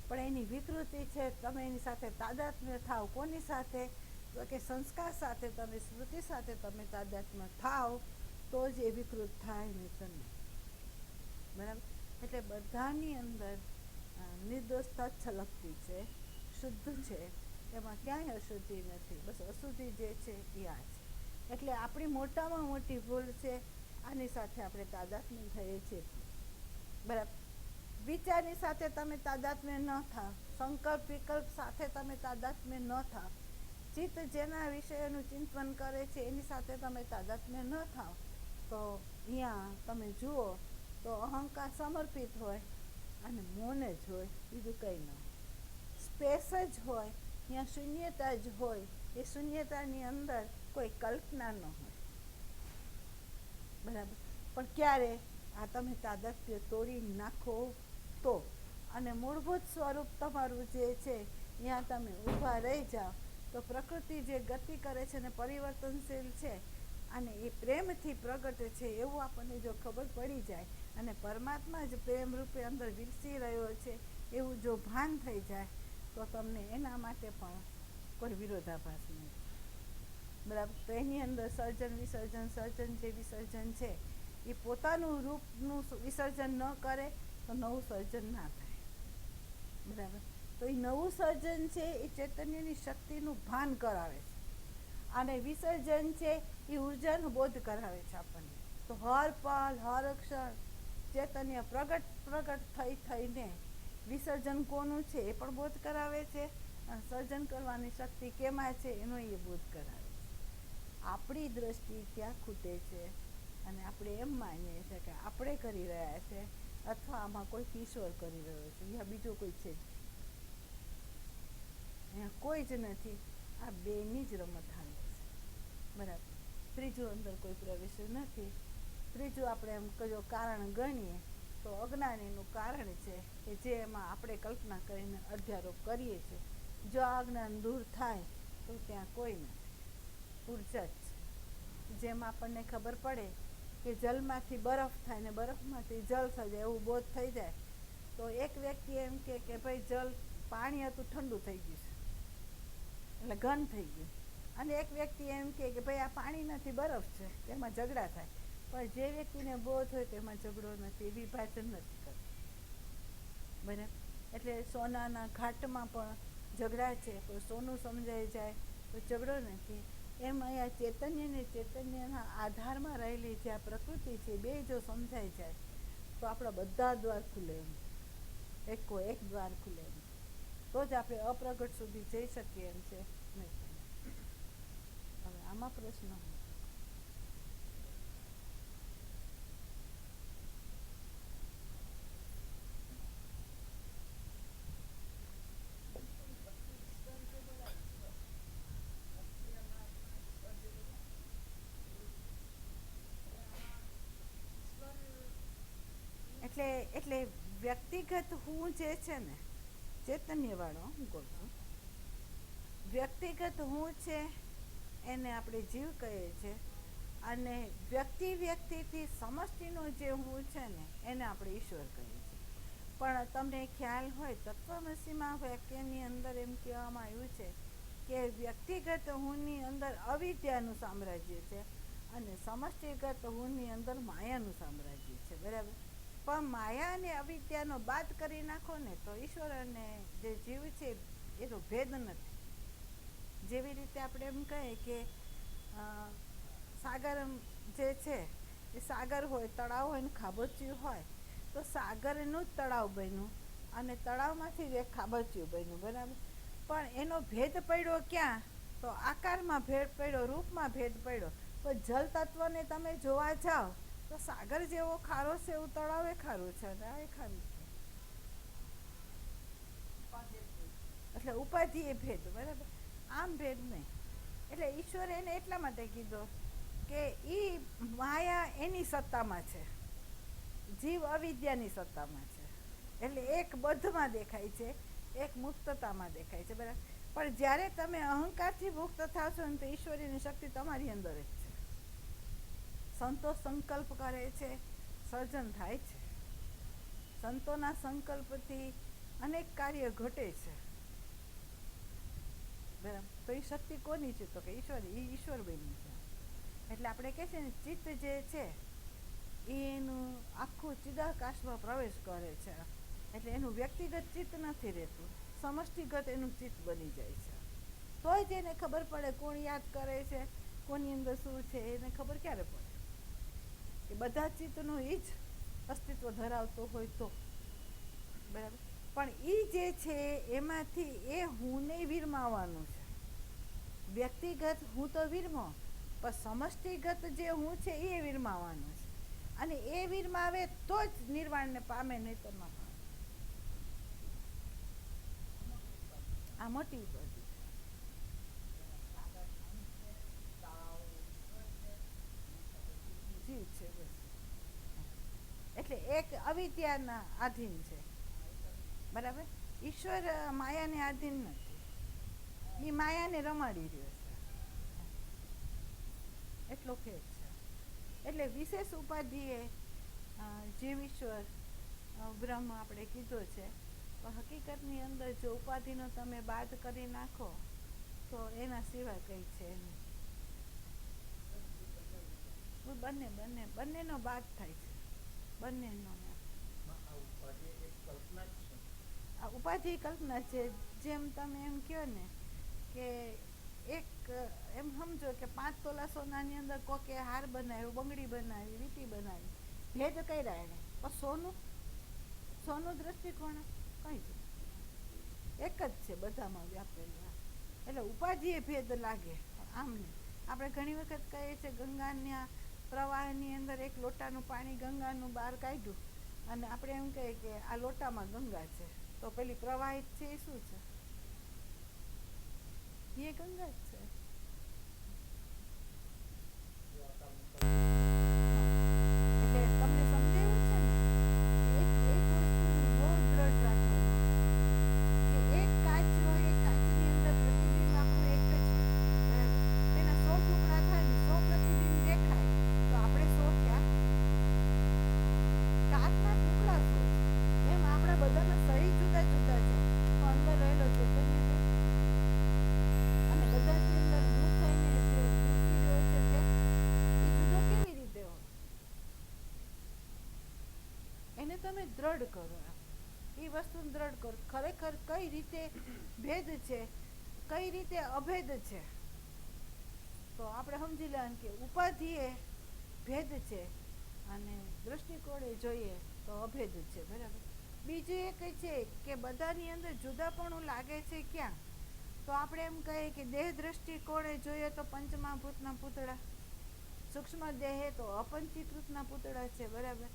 પણ એની વિકૃતિ છે. તમે એની સાથે તાદાત્મ્ય થાવ. કોની સાથે? તો કે સંસ્કાર સાથે, તમે સ્મૃતિ સાથે તમે તાદાત્મ્ય થાવ તો જ એ વિકૃત થાય, નહીં તો નહીં. બરાબર. એટલે બધાની અંદર નિર્દોષતા છલકતી છે, શુદ્ધ છે, એમાં ક્યાંય અશુદ્ધિ નથી. બસ અશુદ્ધિ જે છે એ આ છે. એટલે આપણી મોટામાં મોટી ભૂલ છે આની સાથે આપણે તાદાત્મ્ય થઈએ છીએ. બરાબર. વિચારની સાથે તમે તાદાત્મ્ય ન થાવ, સંકલ્પ વિકલ્પ સાથે તમે તાદાત્મ્ય ન થાવ, ચિત્ત જેના વિષયોનું ચિંતન કરે છે એની સાથે તમે તાદાત્મ્ય ન થાવ, તો અહીંયા તમે જુઓ તો અહંકાર સમર્પિત હોય અને મૌન જ હોય, બીજું કંઈ ન હોય. સ્પેસ જ હોય, ત્યાં શૂન્યતા જ હોય. એ શૂન્યતાની અંદર કોઈ કલ્પના ન હોય. બરાબર. પણ ક્યારે? આ તમે તાદાત્મ્ય તોડી નાખો તો. અને મૂળભૂત સ્વરૂપ તમારું જે છે ત્યાં તમે ઊભા રહી જાઓ તો પ્રકૃતિ જે ગતિ કરે છે ને પરિવર્તનશીલ છે, અને એ પ્રેમથી પ્રગટે છે એવું આપણને જો ખબર પડી જાય, અને પરમાત્મા જ પ્રેમ રૂપે અંદર વિકસી રહ્યો છે એવું જો ભાન થઈ જાય, તો તમને એના માટે પણ કોઈ વિરોધાભાસ નહીં. બરાબર. તો એની અંદર સર્જન વિસર્જન, સર્જન જે વિસર્જન છે એ પોતાનું રૂપનું વિસર્જન ન કરે તો નવું સર્જન ના થાય. બરાબર. તો એ નવું સર્જન છે એ ચૈતન્યની શક્તિનું ભાન કરાવે છે, અને વિસર્જન છે એ ઉર્જાનો બોધ કરાવે છે આપણને. તો હર પલ હર ક્ષણ ચૈતન્ય પ્રગટ થઈને વિસર્જન કોનું છે એ પણ બોધ કરાવે છે, અને સર્જન કરવાની શક્તિ કેમાં છે એનો એ બોધ કરાવે છે. આપણી દ્રષ્ટિ ત્યાં ખૂટે છે, અને આપણે એમ માનીએ છીએ કે આપણે કરી રહ્યા છે, અથવા આમાં કોઈ ઈશ્વર કરી રહ્યો છે, અહીંયા બીજો કોઈ છે જ, અહીંયા કોઈ જ નથી. આ બેની જ રમત હાલે છે. બરાબર. ત્રીજું અંદર કોઈ પ્રવેશ નથી. ત્રીજું આપણે એમ કયો કારણ ગણીએ તો અજ્ઞાનીનું કારણ છે કે જે એમાં આપણે કલ્પના કરીને અધ્યારોપ કરીએ છીએ. જો આ અજ્ઞાન દૂર થાય તો ત્યાં કોઈ નથી. ઉર્જા જ છે. જેમ આપણને ખબર પડે કે જલમાંથી બરફ થાય ને બરફમાંથી જલ થઈ જાય એવું બોધ થઈ જાય, તો એક વ્યક્તિ એમ કે ભાઈ જલ પાણી હતું ઠંડુ થઈ ગયું છે એટલે ઘન થઈ ગયું, અને એક વ્યક્તિ એમ કે ભાઈ આ પાણી નથી બરફ છે, તેમાં ઝઘડા થાય. પણ જે વ્યક્તિને બોધ હોય તેમાં ઝઘડો નથી, વિભાજન નથી કરતો. બરાબર. એટલે સોનાના ઘાટમાં પણ ઝઘડા છે, પણ સોનું સમજાઈ જાય તો ઝઘડો નથી. એમ અહીંયા ચૈતન્ય ને ચૈતન્યના આધારમાં રહેલી જે આ પ્રકૃતિ છે, બે જો સમજાઈ જાય તો આપણા બધા દ્વાર ખુલે એમ, એકો એક દ્વાર ખુલે એમ, તો જ આપણે અપ્રગટ સુધી જઈ શકીએ એમ છે. હવે આમાં પ્રશ્ન એટલે વ્યક્તિગત હું જે છે ને, ચૈતન્ય વાળો હું કહું છું, વ્યક્તિગત હું છે એને આપણે જીવ કહીએ છીએ, અને વ્યક્તિથી સમષ્ટિનો જે હું છે ને એને આપણે ઈશ્વર કહીએ છીએ. પણ તમને ખ્યાલ હોય તત્વમસીમાં વાક્યની અંદર એમ કહેવામાં આવ્યું છે કે વ્યક્તિગત હુંની અંદર અવિદ્યાનું સામ્રાજ્ય છે અને સમષ્ટિગત હુંની અંદર માયાનું સામ્રાજ્ય છે. બરાબર. પણ માયા અને અવિદ્યાનો બાદ કરી નાખો ને તો ઈશ્વર અને જે જીવ છે એનો ભેદ નથી. જેવી રીતે આપણે એમ કહીએ કે સાગર જે છે એ સાગર હોય, તળાવ હોય ને ખાબોચિયું હોય, તો સાગરનું જ તળાવ બન્યું અને તળાવમાંથી જ એક ખાબોચિયું બન્યું. બરાબર. પણ એનો ભેદ પડ્યો ક્યાં? તો આકારમાં ભેદ પડ્યો, રૂપમાં ભેદ પડ્યો. પણ જલ તત્વને તમે જોવા જાઓ તો સાગર જેવો ખારો છે એવું તળાવ એ ખારું છે અને આ એ ખારું છે. એટલે ઉપાધિ એ ભેદ. બરાબર. આમ ભેદ નહીં. એટલે ઈશ્વરે એને એટલા માટે કીધો કે ઈ માયા એની સત્તામાં છે, જીવ અવિદ્યાની સત્તામાં છે. એટલે એક બધમાં દેખાય છે, એક મુક્તતામાં દેખાય છે. બરાબર. પણ જ્યારે તમે અહંકારથી મુક્ત થશો ને તો ઈશ્વરીની શક્તિ તમારી અંદર જ છે. સંતો સંકલ્પ કરે છે, સર્જન થાય છે. સંતોના સંકલ્પથી અનેક કાર્ય ઘટે છે. બરાબર. તો એ શક્તિ કોની છે? તો કે ઈશ્વર બની છે. એટલે આપણે કહે છે ને ચિત્ત જે છે એનું આખું ચિદાકાશમાં પ્રવેશ કરે છે. એટલે એનું વ્યક્તિગત ચિત્ત નથી રહેતું, સમષ્ટિગત એનું ચિત્ત બની જાય છે. તોય જ એને ખબર પડે કોણ યાદ કરે છે, કોની અંદર શું છે, એને ખબર ક્યારે પડે કે બધા ચિત્તનું એ જ અસ્તિત્વ ધરાવતો હોય તો. બરાબર. પણ એ જે છે એમાંથી એ હુંને વિરમાવાનું છે. વ્યક્તિગત હું તો વિરમો, પણ સમષ્ટિગત જે હું છે એ વિરમાવાનું છે. અને એ વિરમાવે તો જ નિર્વાણને પામે, નહીં તો ન પામે. આ મોટી ઉપાધિ છે. જીવ છે બસ. એટલે એક અવિદ્યાના આધીન છે. બરાબર. ઈશ્વર માયાને આધીન નથી, એ માયાને રમાડી રહ્યો છે. એટલો ફેર છે. એટલે વિશેષ ઉપાધિએ જીવ ઈશ્વર બ્રહ્મ આપણે કીધો છે. પણ હકીકતની અંદર જો ઉપાધિનો તમે બાદ કરી નાખો તો એના સિવાય કંઈ છે નહીં. બંનેનો બાદ થાય છે. બંનેનો આ ઉપાધિ કલ્પના છે. જેમ તમે એમ કહો ને કે એક એમ સમજો કે 5 તોલા સોનાની અંદર કોકે હાર બનાવ્યો, બંગડી બનાવી, વીંટી બનાવી, ભેદ કર્યા એને. પણ સોનું દ્રષ્ટિકોણ કઈ જ એક જ છે બધામાં વ્યાપેલું. એટલે ઉપાધિ એ ભેદ લાગે. આમ નહીં. આપણે ઘણી વખત કહીએ છીએ ગંગાના પ્રવાહની અંદર એક લોટાનું પાણી ગંગાનું બહાર કાઢ્યું અને આપણે એમ કહીએ કે આ લોટામાં ગંગા છે, તો પેલી પ્રવાહિત છે એ શું છે? એ ગંગા જ છે. એટલે તમને સમજાયું છે ને, એક વસ્તુનું બહુ દ્રઢ રાખવાનું કે એક કાચ હોય, એ કાચની અંદર પ્રતિબિંબ આપણું એક જ હોય. એના 100 ટુકડા તમે દ્રઢ કરો એમ, એ વસ્તુને દ્રઢ કરો. ખરેખર કઈ રીતે ભેદ છે, કઈ રીતે અભેદ છે, તો આપણે સમજી લેવાનું કે ઉપાધિ એ ભેદ છે અને દ્રષ્ટિકોણે જોઈએ તો અભેદ છે. બરાબર. બીજું એક છે કે બધાની અંદર જુદાપણું લાગે છે ક્યાં, તો આપણે એમ કહીએ કે દેહ દ્રષ્ટિકોણે જોઈએ તો પંચમહાભૂતના પૂતળા, સૂક્ષ્મ દેહે તો અપંચીકૃતના પૂતળા છે. બરાબર.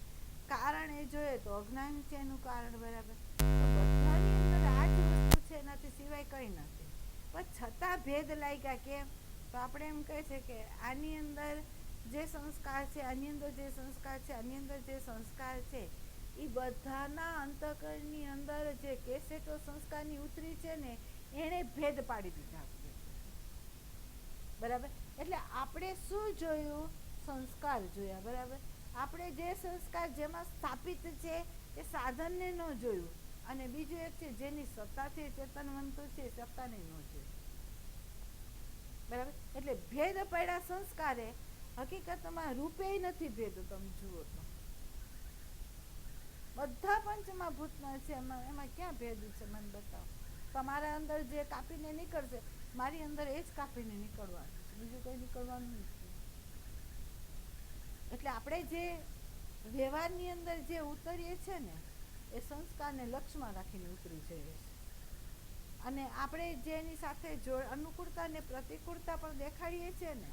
કારણ એ જોઈએ તો અજ્ઞાન છે એનું કારણ. બરાબર. તો બધાની અંદર આ જ વસ્તુ છે, એનાથી સિવાય કંઈ નથી. પણ છતાં ભેદ લાગ્યા કેમ, તો આપણે એમ કહે છે કે આની અંદર જે સંસ્કાર છે, આની અંદર જે સંસ્કાર છે, આની અંદર જે સંસ્કાર છે, એ બધાના અંતઃકરણની અંદર જે કેસેટો સંસ્કારની ઉતરી છે ને, એણે ભેદ પાડી દીધા. બરાબર. એટલે આપણે શું જોયું, સંસ્કાર જોયા. બરાબર. આપણે જે સંસ્કાર જેમાં સ્થાપિત છે એ સાધનને ન જોયું, અને બીજું એક છે જેની સત્તાથી ચેતનવંતુ છે સત્તાને ન જોયું. બરાબર. એટલે ભેદ પડ્યા સંસ્કારે, હકીકતમાં રૂપે નથી ભેદ. તમે જુઓ તો બધા પંચમા ભૂતના છે, એમાં ક્યાં ભેદ છે મને બતાવો. તમારા અંદર જે કાપીને નીકળશે, મારી અંદર એ જ કાપીને નીકળવાનું છે, બીજું કંઈ નીકળવાનું નથી. એટલે આપણે જે વ્યવહારની અંદર જે ઉતરીએ છીએ ને, એ સંસ્કારને લક્ષ્યમાં રાખીને ઉતરી જઈએ છીએ. અને આપણે જેની સાથે અનુકૂળતા ને પ્રતિકૂળતા પણ દેખાડીએ છીએ ને,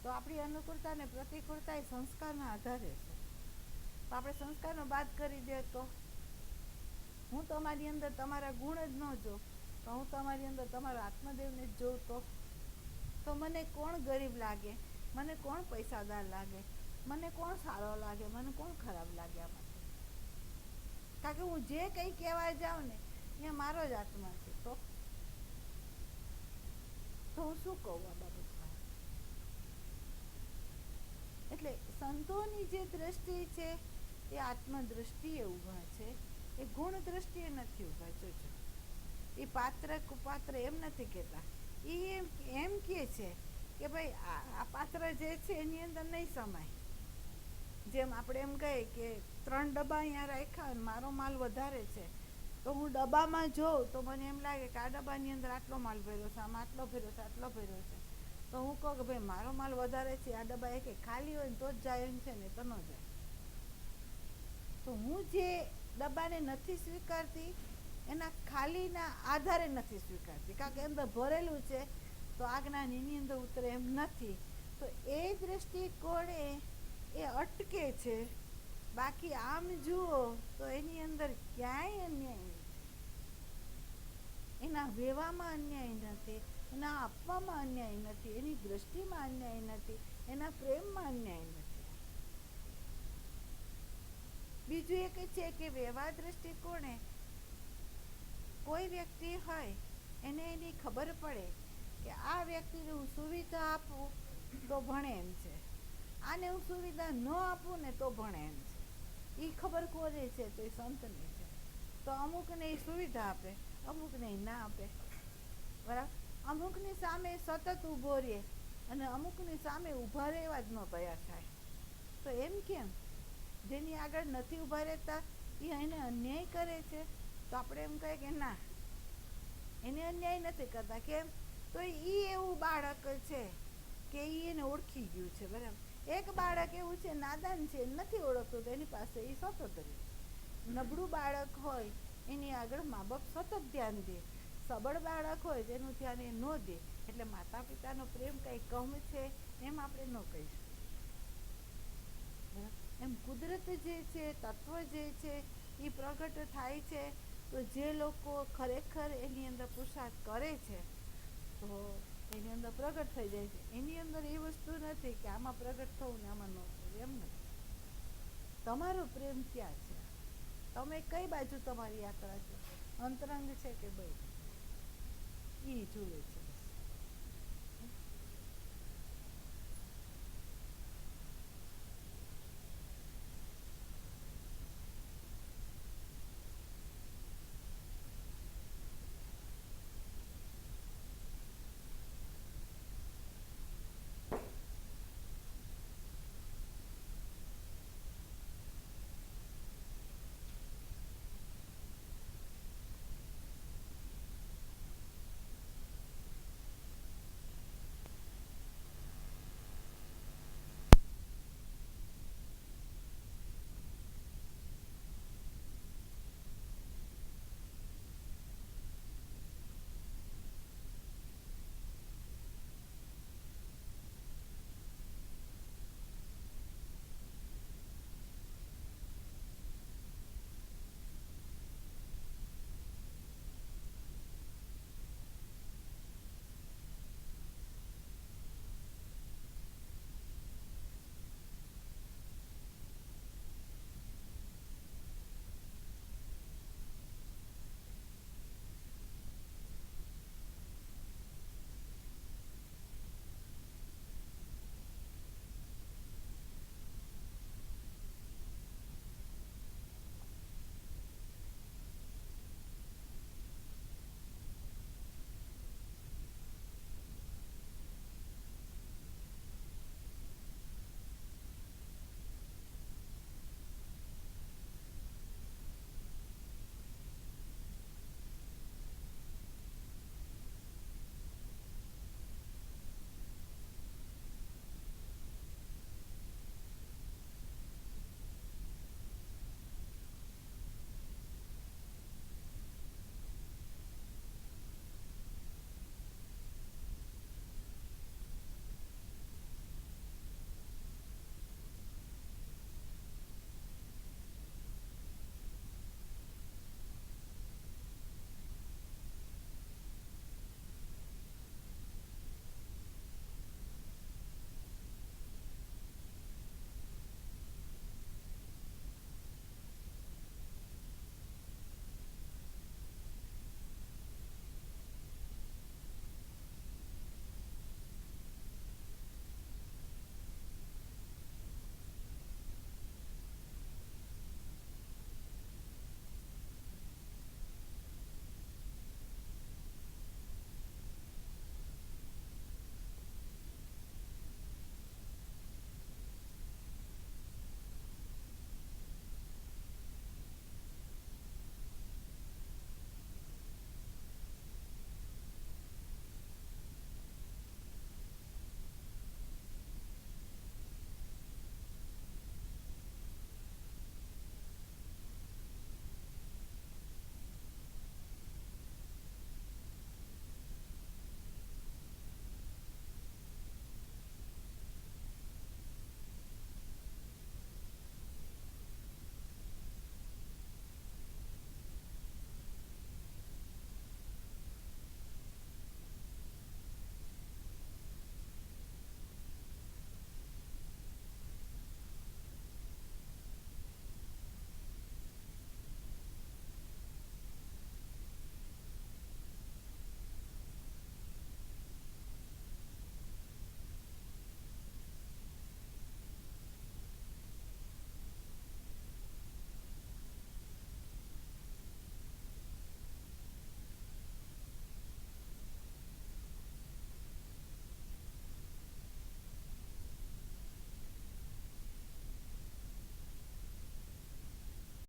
તો આપણી અનુકૂળતા ને પ્રતિકૂળતા એ સંસ્કારના આધારે છે. તો આપણે સંસ્કારનો બાદ કરી દે તો હું તમારી અંદર તમારા ગુણ જ ન જોઉં, તો હું તમારી અંદર તમારા આત્મદેવને જ જોઉં, તો મને કોણ ગરીબ લાગે, મને કોણ પૈસાદાર લાગે, મને કોણ સારો લાગે, મને કોણ ખરાબ લાગે? આમાંથી કારણ કે હું જે કંઈ કહેવા જાઉં ને એ મારો જ આત્મા છે. તો હું શું કહું આ બાબતમાં? એટલે સંતોની જે દ્રષ્ટિ છે એ આત્મદ્રષ્ટિએ ઊભા છે, એ ગુણ દ્રષ્ટિએ નથી ઊભા. જોજો, એ પાત્ર કુપાત્ર એમ નથી કહેતા. એ એમ કહે છે કે ભાઈ આ પાત્ર જે છે એની અંદર નહીં સમાય. જેમ આપણે એમ કહીએ કે 3 ડબ્બા અહીંયા રાખ્યા અને મારો માલ વધારે છે, તો હું ડબ્બામાં જોઉં તો મને એમ લાગે કે આ ડબ્બાની અંદર આટલો માલ ભર્યો છે, આમાં આટલો ભર્યો છે, આટલો ભર્યો છે. તો હું કહું કે ભાઈ મારો માલ વધારે છે, આ ડબ્બા એક ખાલી હોય ને તો જ જાય એમ છે ને, તો ન જાય. તો હું જે ડબ્બાને નથી સ્વીકારતી, એના ખાલીના આધારે નથી સ્વીકારતી, કારણ કે અંદર ભરેલું છે તો આ જ્ઞાન એની અંદર ઉતરે એમ નથી. તો એ દ્રષ્ટિકોણે એ અટકે છે. બાકી આમ જુઓ તો એની અંદર ક્યાંય અન્યાય નથી, એના વેવામાં અન્યાય નથી, એના આપવામાં અન્યાય નથી, એની દ્રષ્ટિમાં અન્યાય નથી, એના પ્રેમમાં અન્યાય નથી. બીજું એક છે કે વ્યવહાર દ્રષ્ટિકોણે કોઈ વ્યક્તિ હોય એને એની ખબર પડે કે આ વ્યક્તિને હું સુવિધા આપું તો ભણે એમ છે, આને હું સુવિધા ન આપું ને તો ભણે એમ છે. એ ખબર કોને છે? તો એ સંતને છે. તો અમુકને એ સુવિધા આપે, અમુકને એ ના આપે. બરાબર. અમુકની સામે સતત ઊભો રહે અને અમુકની સામે ઊભા રહેવા જ ન તૈયાર થાય. તો એમ કેમ? જેની આગળ નથી ઊભા રહેતા એ એને અન્યાય કરે છે, તો આપણે એમ કહીએ કે ના, એને અન્યાય નથી કરતા. કેમ? તો એ એવું બાળક છે કે એને ઓળખી ગયું છે. બરાબર. એક બાળક એવું છે નાદાન છે, નથી ઓળખતું, તો એની પાસે એ સતત રહે. નબળું બાળક હોય એની આગળ મા બાપ સતત ધ્યાન દે, સબળ બાળક હોય તેનું ધ્યાન એ ન દે. એટલે માતા પિતાનો પ્રેમ કંઈ કમ છે એમ આપણે ન કહી શકીએ. એમ કુદરત જે છે, તત્વ જે છે, એ પ્રગટ થાય છે. તો જે લોકો ખરેખર એની અંદર પુરુષાર્થ કરે છે તો એની અંદર પ્રગટ થઈ જાય છે. એની અંદર એ વસ્તુ નથી કે આમાં પ્રગટ થવું ને આમાં ન થવું, એમ નથી. તમારો પ્રેમ ક્યાં છે? તમે કઈ બાજુ તમારી યાત્રા છે? અંતરંગ છે કે બહિરંગ? એ જુએ છે.